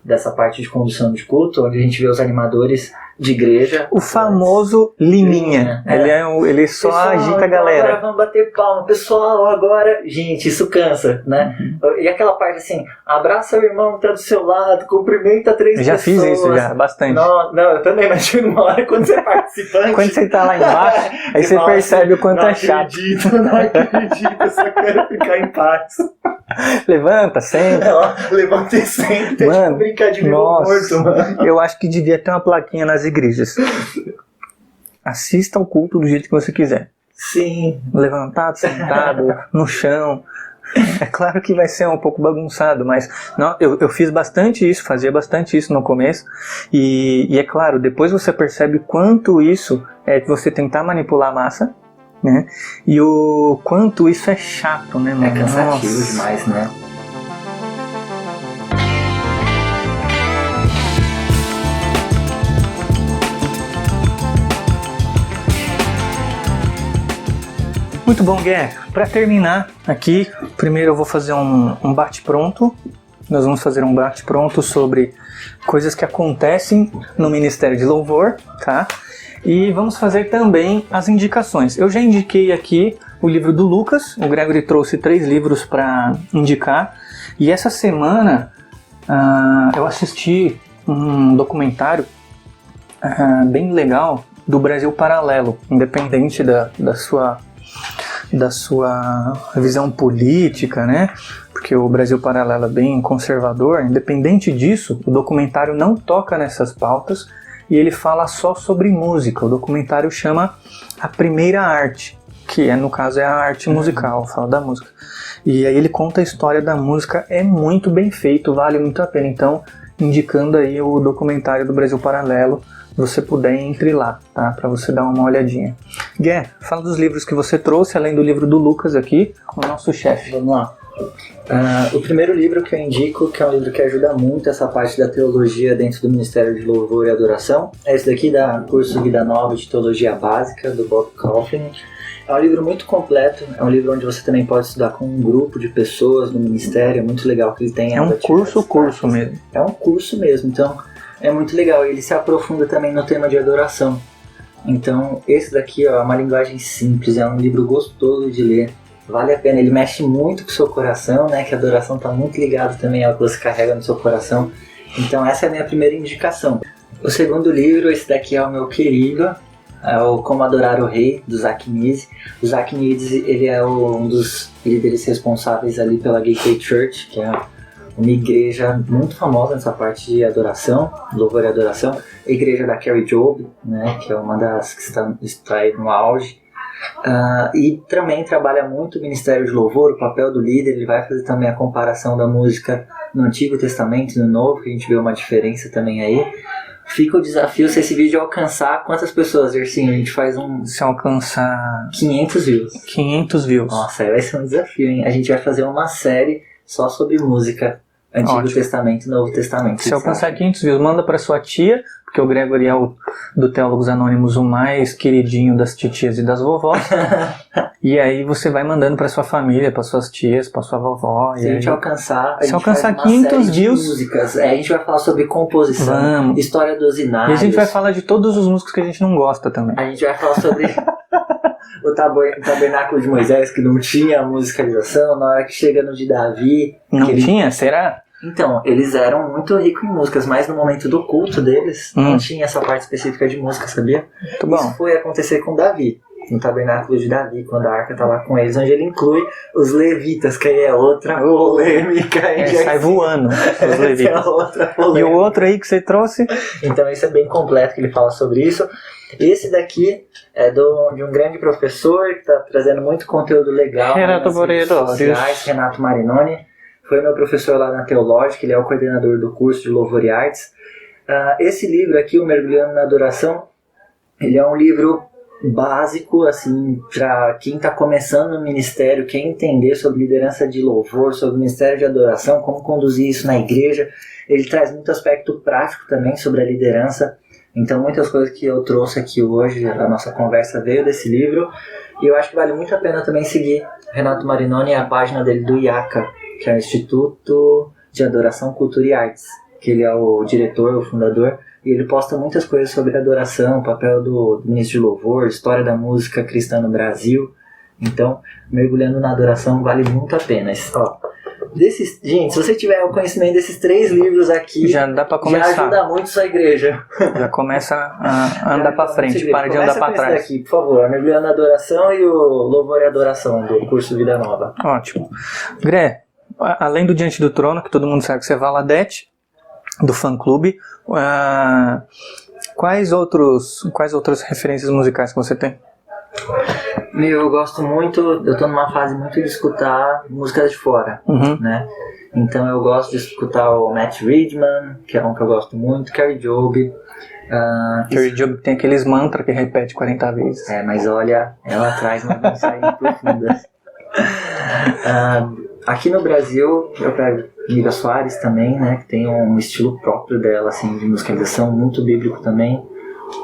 dessa parte de condução de culto, onde a gente vê os animadores de igreja. O famoso Liminha. Ele só pessoal, agita a galera. Agora vamos bater palma. Pessoal, agora... Gente, isso cansa, né? E aquela parte assim, abraça o irmão que tá do seu lado, cumprimenta 3 pessoas. Já fiz isso, bastante. Não, eu também, mas chega uma hora quando você é participante... Quando você tá lá embaixo, aí você percebe o quanto é chato. Não acredito, eu só quero ficar em paz. Levanta, senta. Levanta e senta, mano, brincar de vivo morto, mano. Eu acho que devia ter uma plaquinha nas igrejas. Assista ao culto do jeito que você quiser. Sim. Levantado, sentado, no chão. É claro que vai ser um pouco bagunçado, mas eu fiz bastante isso, fazia bastante isso no começo. E é claro, depois você percebe quanto isso é você tentar manipular a massa, né? E o quanto isso é chato, né, mano? É cansativo demais, né? Muito bom, Gué. Para terminar aqui, primeiro eu vou fazer um bate-pronto. Nós vamos fazer um bate-pronto sobre coisas que acontecem no Ministério de Louvor, tá? E vamos fazer também as indicações. Eu já indiquei aqui o livro do Lucas. O Gregory trouxe 3 livros para indicar. E essa semana eu assisti um documentário bem legal do Brasil Paralelo, independente da sua visão política, né? Porque o Brasil Paralelo é bem conservador. Independente disso, o documentário não toca nessas pautas e ele fala só sobre música. O documentário chama A Primeira Arte, que no caso é a arte musical, fala da música. E aí ele conta a história da música, é muito bem feito, vale muito a pena. Então, indicando aí o documentário do Brasil Paralelo, se você puder, entre lá, tá? Pra você dar uma olhadinha. Gué, fala dos livros que você trouxe, além do livro do Lucas aqui, o nosso chefe. Vamos lá. O primeiro livro que eu indico, que é um livro que ajuda muito essa parte da teologia dentro do Ministério de Louvor e Adoração, é esse daqui da curso Vida Nova de Teologia Básica, do Bob Kauflin. É um livro muito completo, é um livro onde você também pode estudar com um grupo de pessoas no ministério, é muito legal que ele tem... É um curso mesmo. É um curso mesmo, então é muito legal. Ele se aprofunda também no tema de adoração. Então esse daqui ó, é uma linguagem simples, é um livro gostoso de ler. Vale a pena, ele mexe muito com o seu coração, né? Que a adoração está muito ligada também ao que você carrega no seu coração. Então essa é a minha primeira indicação. O segundo livro, esse daqui é o meu querido, é o Como Adorar o Rei, do Zach Nise. O Zach Nise, ele é um dos líderes responsáveis ali pela Gateway Church, que é uma igreja muito famosa nessa parte de adoração, louvor e adoração. A igreja da Carrie Job, né? Que é uma das que está aí no auge. E também trabalha muito o Ministério de Louvor, o papel do líder. Ele vai fazer também a comparação da música no Antigo Testamento e no Novo, que a gente vê uma diferença também aí. Fica o desafio se esse vídeo alcançar quantas pessoas, Ercinho? A gente faz Se alcançar 500 views. 500 views. Nossa, aí vai ser um desafio, hein? A gente vai fazer uma série só sobre música, Antigo Ótimo. Testamento e Novo Testamento. Se alcançar 500 views, manda pra sua tia, porque o Gregory é do Teólogos Anônimos o mais queridinho das titias e das vovós. E aí você vai mandando pra sua família, pra suas tias, pra sua vovó. Se a gente alcançar, se alcançar 500 views, músicas. A gente vai falar sobre composição, história dos inários. E a gente vai falar de todos os músicos que a gente não gosta também. A gente vai falar sobre o tabernáculo de Moisés, que não tinha musicalização, na hora que chega no de Davi. Não tinha? Será? Então, eles eram muito ricos em músicas, mas no momento do culto deles, não tinha essa parte específica de música, sabia? Muito bom. Isso foi acontecer com Davi, no tabernáculo de Davi, quando a arca tá lá com eles, onde ele inclui os levitas, que aí é outra polêmica. Sai voando os levitas. É outra polêmica. E o outro aí que você trouxe? Então esse é bem completo, que ele fala sobre isso. Esse daqui é de um grande professor, que está trazendo muito conteúdo legal Renato nas redes Moreira, sociais, Renato Marinoni. Foi meu professor lá na Teológica, ele é o coordenador do curso de Louvor e Artes. Esse livro aqui, o Mergulhando na Adoração, ele é um livro básico, assim, para quem está começando no ministério, quer entender sobre liderança de louvor, sobre ministério de adoração, como conduzir isso na igreja. Ele traz muito aspecto prático também sobre a liderança. Então, muitas coisas que eu trouxe aqui hoje, a nossa conversa veio desse livro. E eu acho que vale muito a pena também seguir Renato Marinoni e a página dele do IACA, que é o Instituto de Adoração, Cultura e Artes, que ele é o diretor, o fundador, e ele posta muitas coisas sobre adoração, o papel do ministro de louvor, história da música cristã no Brasil. Então, mergulhando na adoração vale muito a pena. Gente, se você tiver o conhecimento desses 3 livros aqui, já dá pra começar. Já ajuda muito sua igreja. Já começa a andar pra frente, para de andar pra trás. Aqui, por favor, mergulhando na adoração e o louvor e adoração do curso Vida Nova. Ótimo. Gré, além do Diante do Trono, que todo mundo sabe que você é Valadete, do fã-clube, quais outras referências musicais que você tem? Eu gosto muito, eu tô numa fase muito de escutar músicas de fora, né? Então eu gosto de escutar o Matt Ridman, que é um que eu gosto muito, Carrie Job. Carrie Job tem aqueles mantras que repete 40 vezes. Mas olha, ela traz uma mensagem profunda. Aqui no Brasil, eu pego Nívia Soares também, né? Que tem um estilo próprio dela, assim, de musicalização, muito bíblico também.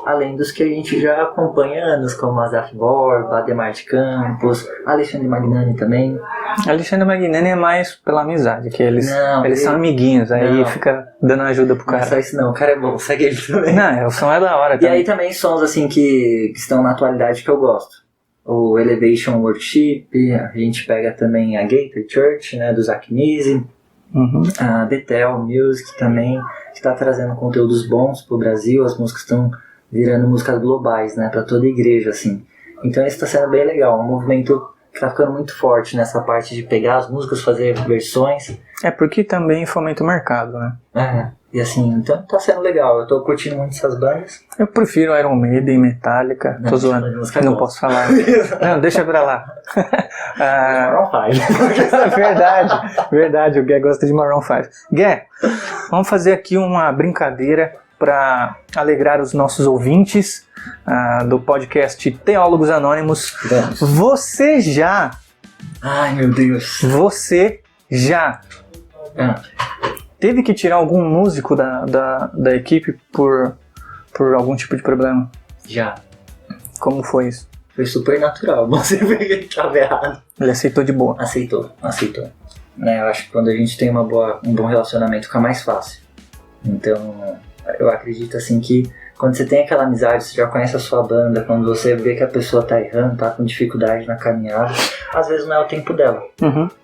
além dos que a gente já acompanha há anos, como Asaf Borba, Ademar de Campos, Alexandre Magnani também. Alexandre Magnani é mais pela amizade, que eles são amiguinhos, aí fica dando ajuda pro cara. Não é só isso não, o cara é bom, segue ele também. Não, o som é da hora também. E aí também sons assim que estão na atualidade que eu gosto. O Elevation Worship, a gente pega também a Gator Church, né, do Zach Nisi, a Bethel Music também, que está trazendo conteúdos bons pro Brasil, as músicas estão virando músicas globais, né, para toda a igreja, assim. Então isso está sendo bem legal, um movimento que tá ficando muito forte nessa parte de pegar as músicas, fazer versões. É porque também fomenta o mercado, né? E assim, então tá sendo legal, eu tô curtindo muito essas bandas. Eu prefiro Iron Maiden, Metallica, tô zoando, não posso falar. Não, deixa pra lá. Maroon 5. Verdade, o Gué gosta de Maroon 5. Gué, vamos fazer aqui uma brincadeira para alegrar os nossos ouvintes do podcast Teólogos Anônimos. Você já... Ai, meu Deus. Você já... teve que tirar algum músico da equipe por algum tipo de problema? Já. Como foi isso? Foi super natural, você vê que ele estava errado. Ele aceitou de boa? Aceitou. Eu acho que quando a gente tem um bom relacionamento fica mais fácil. Então, eu acredito assim que quando você tem aquela amizade, você já conhece a sua banda, quando você vê que a pessoa tá errando, tá com dificuldade na caminhada, às vezes não é o tempo dela,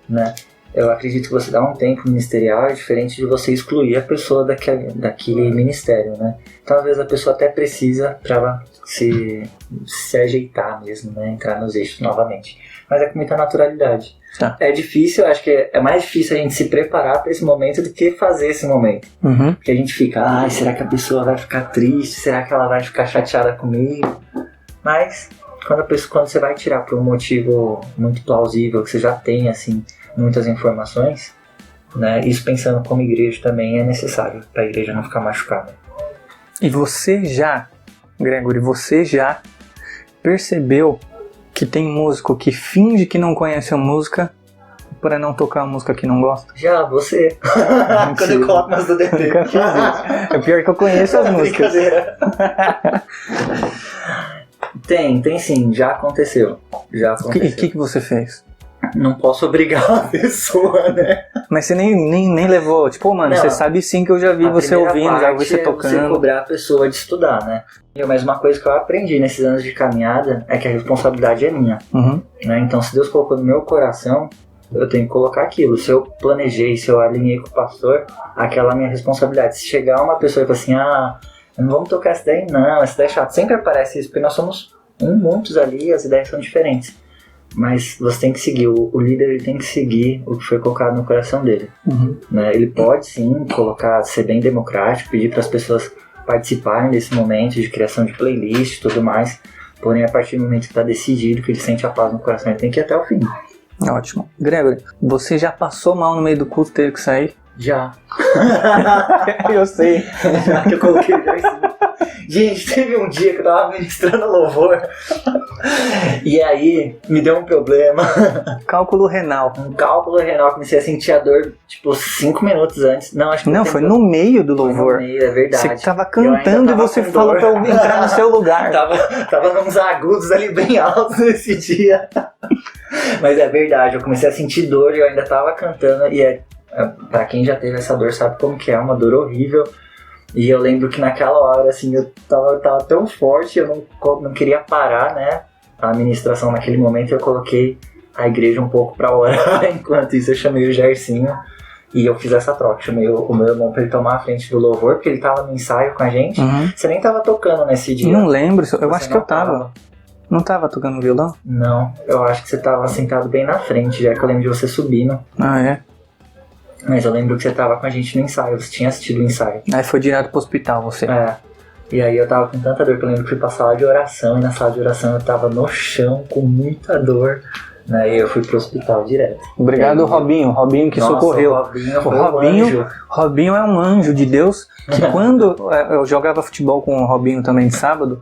né? Eu acredito que você dá um tempo ministerial é diferente de você excluir a pessoa daquele ministério, né? Então, às vezes, a pessoa até precisa para ela se ajeitar mesmo, né? Entrar nos eixos novamente. Mas é com muita naturalidade. Tá. É difícil, eu acho que é mais difícil a gente se preparar para esse momento do que fazer esse momento. Porque a gente fica, será que a pessoa vai ficar triste? Será que ela vai ficar chateada comigo? Mas, quando você vai tirar por um motivo muito plausível, que você já tem, assim, muitas informações, né? Isso pensando como igreja também é necessário para a igreja não ficar machucada. E você já, Gregory, percebeu que tem músico que finge que não conhece a música para não tocar a música que não gosta? Já, você. Quando eu coloco umas do DT. É pior que eu conheço as músicas. Tem sim, já aconteceu. O que você fez? Não posso obrigar a pessoa, né? Mas você nem levou, tipo, mano, não, você sabe sim que eu já vi você ouvindo, já vi você tocando. Você cobrar a pessoa de estudar, né? Mas uma coisa que eu aprendi nesses anos de caminhada é que a responsabilidade é minha. Né? Então, se Deus colocou no meu coração, eu tenho que colocar aquilo. Se eu planejei, se eu alinhei com o pastor, aquela é a minha responsabilidade. Se chegar uma pessoa e falar assim, não vamos tocar essa daí não, essa daí é chata. Sempre aparece isso, porque nós somos muitos ali, as ideias são diferentes. Mas você tem que seguir, o líder ele tem que seguir o que foi colocado no coração dele. Né? Ele pode sim ser bem democrático, pedir para as pessoas participarem desse momento de criação de playlist e tudo mais, porém a partir do momento que está decidido, que ele sente a paz no coração, ele tem que ir até o fim. Ótimo. Gregory, você já passou mal no meio do culto, teve que sair? Já. Eu sei. Já que eu coloquei já em cima. Gente, teve um dia que eu tava ministrando louvor e aí me deu um problema. Cálculo renal. Um cálculo renal, comecei a sentir a dor tipo 5 minutos antes. Não, acho que não, foi no meio do louvor. No meio, é verdade. Você tava cantando e você falou pra eu entrar no seu lugar. Tava nos agudos ali bem altos nesse dia. Mas é verdade, eu comecei a sentir dor e eu ainda tava cantando e pra quem já teve essa dor sabe como que é, uma dor horrível. E eu lembro que naquela hora, assim, eu tava tão forte, eu não queria parar, né, a administração naquele momento, eu coloquei a igreja um pouco pra orar. Enquanto isso eu chamei o Gersinho e eu fiz essa troca, chamei o meu irmão pra ele tomar a frente do louvor, porque ele tava no ensaio com a gente. Você nem tava tocando nesse dia. Não lembro, eu acho que eu tava. Não tava tocando violão? Não, eu acho que você tava sentado bem na frente, já que eu lembro de você subindo. Ah, é? Mas eu lembro que você tava com a gente no ensaio, você tinha assistido o ensaio. Aí foi direto pro hospital, você. E aí eu tava com tanta dor que eu lembro que fui pra sala de oração, e na sala de oração eu tava no chão com muita dor, né? E eu fui pro hospital direto. Obrigado, Robinho que socorreu. Robinho é um anjo de Deus, que quando eu jogava futebol com o Robinho também de sábado,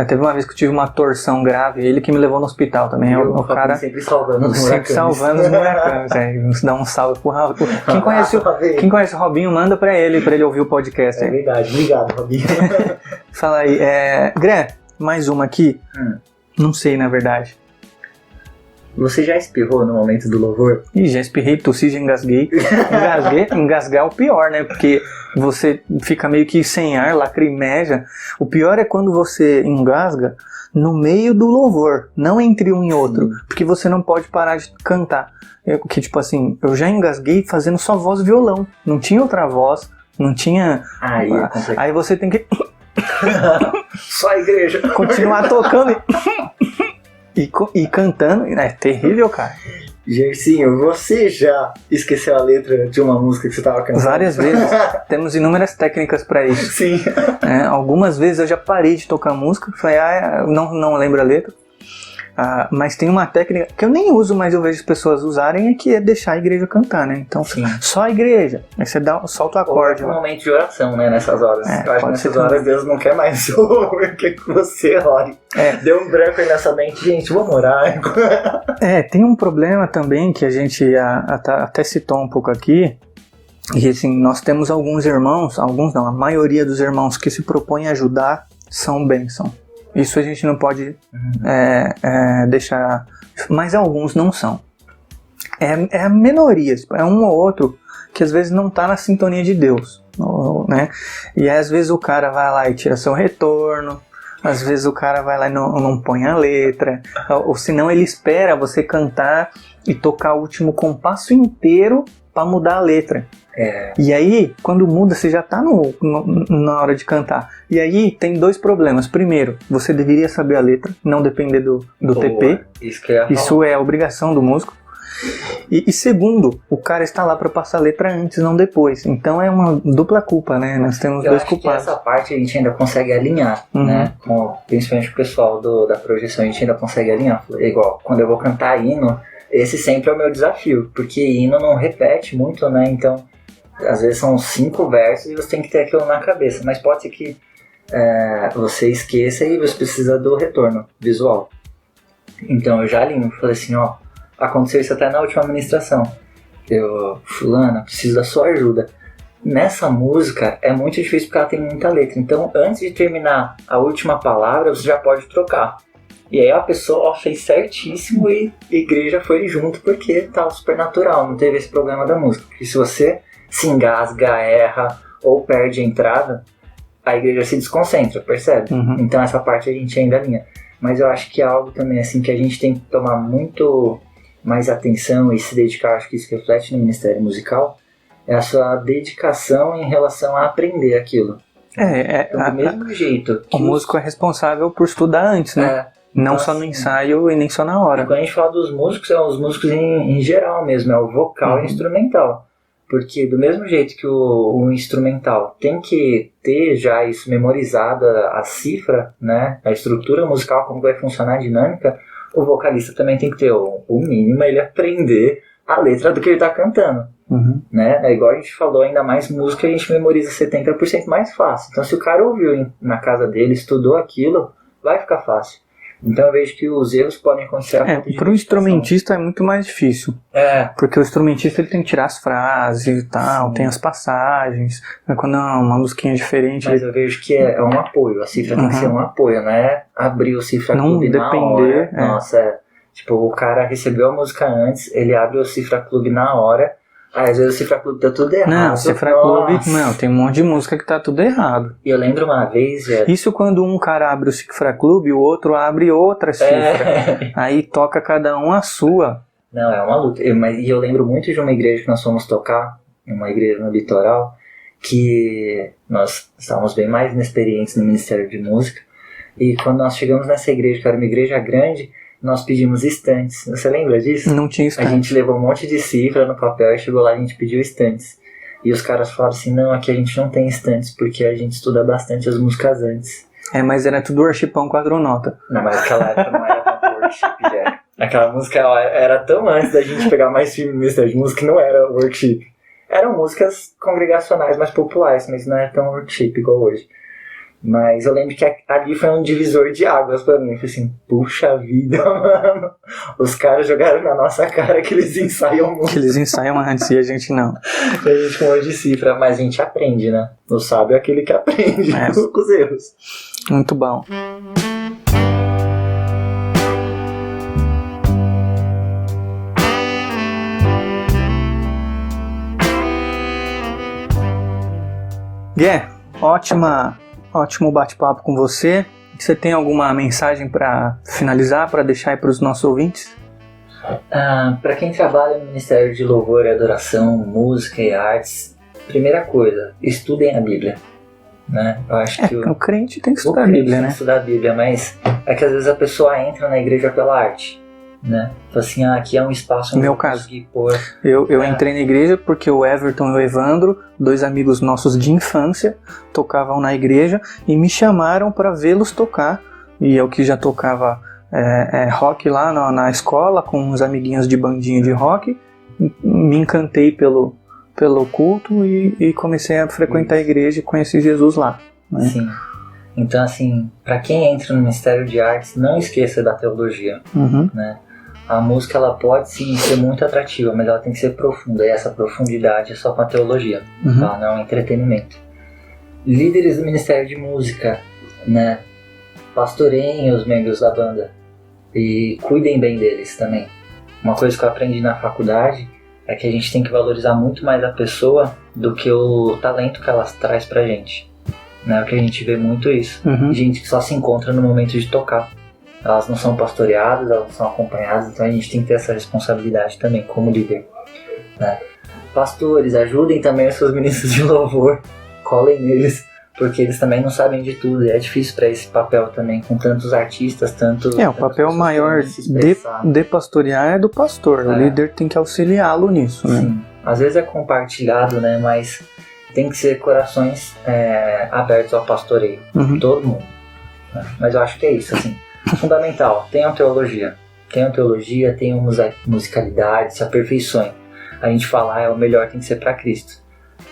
teve uma vez que eu tive uma torção grave, ele que me levou no hospital também. O cara sempre salvando os molecanos. Dá um salve pro Robinho. Quem conhece o Robinho, manda pra ele ouvir o podcast. É verdade, obrigado, Robinho. fala aí. Gré, mais uma aqui. Não sei, na verdade. Você já espirrou no momento do louvor? Ih, já espirrei, tossi, já engasguei. Engasgar é o pior, né? Porque você fica meio que sem ar, lacrimeja. O pior é quando você engasga no meio do louvor, não entre um e outro. Porque você não pode parar de cantar. Que tipo assim, eu já engasguei fazendo só voz e violão. Não tinha outra voz, não tinha... Aí você tem que... Só a igreja. Continuar tocando e cantando. É terrível, cara. Gersinho, você já esqueceu a letra de uma música que você estava cantando? Várias vezes. Temos inúmeras técnicas para isso. Sim. Algumas vezes eu já parei de tocar música, falei, não lembro a letra. Mas tem uma técnica que eu nem uso, mas eu vejo as pessoas usarem, que é deixar a igreja cantar, né? Então, só a igreja. Aí você solta o acorde. Ou é um momento de oração, né? Nessas horas. Eu acho que nessas horas Deus não quer mais que você ore. Deu um branco aí nessa mente, gente, vamos orar. Tem um problema também que a gente até citou um pouco aqui. E assim, nós temos alguns irmãos, a maioria dos irmãos que se propõem a ajudar são bênção. Isso a gente não pode deixar... Mas alguns não são. É a minoria. É um ou outro que às vezes não está na sintonia de Deus. Né? E às vezes o cara vai lá e tira seu retorno. Às vezes o cara vai lá e não põe a letra. Ou senão ele espera você cantar e tocar o último compasso inteiro para mudar a letra. E aí, quando muda, você já está na hora de cantar. E aí tem dois problemas. Primeiro, você deveria saber a letra, não depender do TP. Isso é a obrigação do músico. E segundo, o cara está lá para passar a letra antes, não depois. Então é uma dupla culpa, né? Nós temos dois culpados. Essa parte a gente ainda consegue alinhar, né? Principalmente o pessoal da projeção, a gente ainda consegue alinhar. É igual, quando eu vou cantar hino, esse sempre é o meu desafio, porque hino não repete muito, né? Então, às vezes são 5 versos e você tem que ter aquilo na cabeça, mas pode ser que você esqueça e você precisa do retorno visual. Então eu já alinho, falei assim, aconteceu isso até na última ministração. Fulana, preciso da sua ajuda. Nessa música é muito difícil porque ela tem muita letra, então antes de terminar a última palavra, você já pode trocar. E aí a pessoa fez certíssimo e a igreja foi junto porque estava super natural, não teve esse problema da música. Porque se você se engasga, erra ou perde a entrada, a igreja se desconcentra, percebe? Então essa parte a gente ainda alinha. Mas eu acho que é algo também assim que a gente tem que tomar muito mais atenção e se dedicar, acho que isso reflete no ministério musical, é a sua dedicação em relação a aprender aquilo. Então, do mesmo jeito que o músico é responsável por estudar antes, né? Não só no ensaio e nem só na hora. E quando a gente fala dos músicos, é os músicos em geral mesmo, é o vocal e o instrumental. Porque do mesmo jeito que o instrumental tem que ter já isso memorizado, a cifra, né, a estrutura musical, como vai funcionar a dinâmica, o vocalista também tem que ter o mínimo, ele aprender a letra do que ele está cantando. Né? É igual a gente falou, ainda mais música a gente memoriza 70% mais fácil. Então se o cara ouviu na casa dele, estudou aquilo, vai ficar fácil. Então eu vejo que os erros podem acontecer para o instrumentista é muito mais difícil. Porque o instrumentista ele tem que tirar as frases e tal, tem as passagens. Quando é uma musiquinha diferente. Mas eu vejo que é um apoio, a cifra tem que ser um apoio, né? Abrir o Cifra Clube na hora. Nossa, tipo, o cara recebeu a música antes, ele abre o Cifra Clube na hora. Às vezes o Cifra Clube tá tudo errado. Não, o Cifra Clube, tem um monte de música que tá tudo errado. E eu lembro uma vez... Isso quando um cara abre o Cifra Clube, o outro abre outra cifra. Aí toca cada um a sua. Não, é uma luta. E eu lembro muito de uma igreja que nós fomos tocar, uma igreja no litoral, que nós estávamos bem mais inexperientes no Ministério de Música. E quando nós chegamos nessa igreja, que era uma igreja grande, nós pedimos estantes. Você lembra disso? Não tinha estantes. A gente levou um monte de cifra no papel e chegou lá e a gente pediu estantes. E os caras falaram assim, não, aqui a gente não tem estantes porque a gente estuda bastante as músicas antes. Mas era tudo worshipão 4 notas. Não, mas naquela época não era tanto worship, já. Aquela música era tão antes da gente pegar mais firme no Ministério de Música que não era worship. Eram músicas congregacionais mais populares, mas não era tão worship igual hoje. Mas eu lembro que ali foi um divisor de águas pra mim. Eu falei assim, puxa vida, mano. Os caras jogaram na nossa cara que eles ensaiam muito. Que eles ensaiam antes e a gente não. E a gente com um monte de cifra, mas a gente aprende, né? O sábio é aquele que aprende com os erros. Muito bom. Gué, ótimo bate-papo com você. Você tem alguma mensagem para finalizar, para deixar aí para os nossos ouvintes? Para quem trabalha no Ministério de Louvor e Adoração, Música e Artes, primeira coisa, estudem a Bíblia. Né? Eu acho que o crente tem que estudar a Bíblia, né? Tem que estudar a Bíblia, mas é que às vezes a pessoa entra na igreja pela arte. Né? Fala assim, aqui é um espaço... No meu caso, eu entrei na igreja porque o Everton e o Evandro, 2 amigos nossos de infância, tocavam na igreja e me chamaram para vê-los tocar. E eu que já tocava rock lá na escola com uns amiguinhos de bandinha de rock, me encantei pelo culto e comecei a frequentar a igreja e conheci Jesus lá. Né? Sim. Então, assim, para quem entra no Ministério de Artes, não esqueça da teologia. Né? A música, ela pode sim ser muito atrativa, mas ela tem que ser profunda, e essa profundidade é só com a teologia, tá? Não é um entretenimento. Líderes do Ministério de Música, né? Pastoreiem os membros da banda e cuidem bem deles também. Uma coisa que eu aprendi na faculdade é que a gente tem que valorizar muito mais a pessoa do que o talento que ela traz pra gente. Né? Porque a gente vê muito isso. Gente que só se encontra no momento de tocar. Elas não são pastoreadas, elas não são acompanhadas, então a gente tem que ter essa responsabilidade também como líder. Né? Pastores, ajudem também os seus ministros de louvor, colhem neles, porque eles também não sabem de tudo, e é difícil para esse papel também, com tantos artistas, o papel maior de pastorear é do pastor, o líder tem que auxiliá-lo nisso. Né? Sim, às vezes é compartilhado, né? Mas tem que ser corações abertos ao pastoreio, todo mundo. Né? Mas eu acho que é isso, assim. Fundamental, tenham teologia, tenham musicalidade, se aperfeiçoem. A gente falar o melhor tem que ser para Cristo,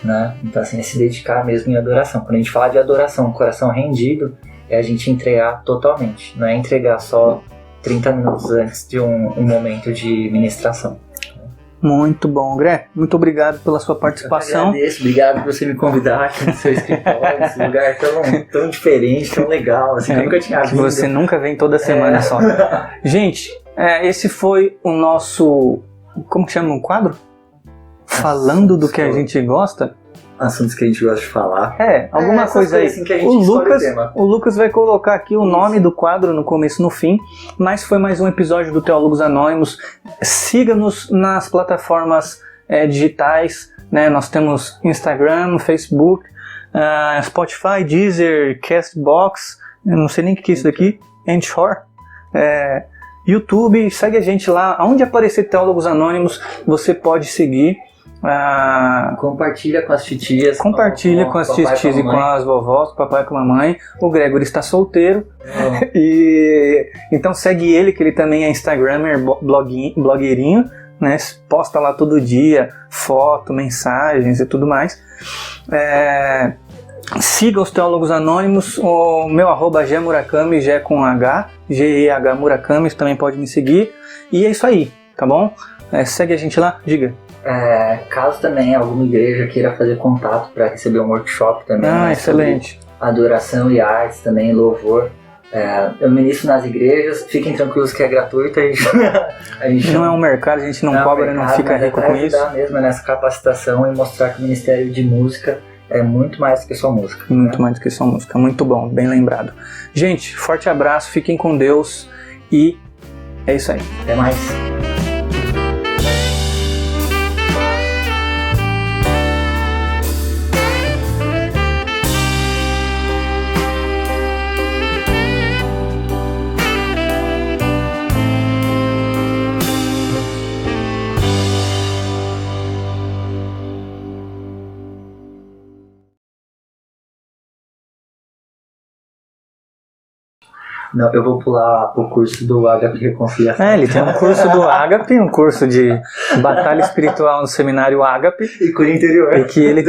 né? Então assim, é se dedicar mesmo em adoração. Quando a gente fala de adoração, coração rendido, é a gente entregar totalmente, não é entregar só 30 minutos antes de um momento de ministração. Muito bom, Gré. Muito obrigado pela sua participação. Eu agradeço, obrigado por você me convidar aqui no seu escritório, nesse lugar tão diferente, tão legal, assim, que eu nunca tinha visto. Você nunca vem toda semana só. Gente, esse foi o nosso, como que chama o quadro? Falando do que a gente gosta. Assuntos que a gente gosta de falar. Alguma coisa aí. Assim que a gente o Lucas vai colocar aqui o nome do quadro no começo e no fim, mas foi mais um episódio do Teólogos Anônimos. Siga-nos nas plataformas digitais, né? Nós temos Instagram, Facebook, Spotify, Deezer, Castbox, eu não sei nem o que é isso daqui, Anchor, YouTube, segue a gente lá. Onde aparecer Teólogos Anônimos, você pode seguir. Compartilha com as titias. Compartilha com as titias e com as vovós, com o papai e com a mamãe. O Gregory está solteiro. E então segue ele, que ele também é Instagrammer, blogueirinho, né? Posta lá todo dia foto, mensagens e tudo mais. Siga os Teólogos Anônimos. O meu @ Gé Murakami, Gé com H, G-E-H Murakami, você também pode me seguir. E é isso aí, tá bom? Segue a gente lá, diga. Caso também alguma igreja queira fazer contato para receber um workshop também. Excelente. Adoração e artes também, louvor. Eu ministro nas igrejas, fiquem tranquilos que é gratuito. A gente não é um mercado, a gente não cobra, não fica rico com isso. Ajudar mesmo nessa capacitação e mostrar que o Ministério de Música é muito mais do que só música. Muito mais do que só música, muito bom, bem lembrado. Gente, forte abraço, fiquem com Deus e é isso aí. Até mais. Não, eu vou pular o curso do Ágape Reconciliação. Ele tem um curso do Ágape, um curso de batalha espiritual no seminário Ágape. E cura interior. E que ele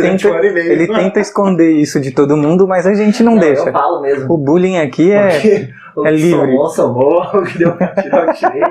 tenta esconder isso de todo mundo, mas a gente não deixa. Eu falo mesmo. O bullying aqui é livre. Somou, que deu pra tirar, eu tirei.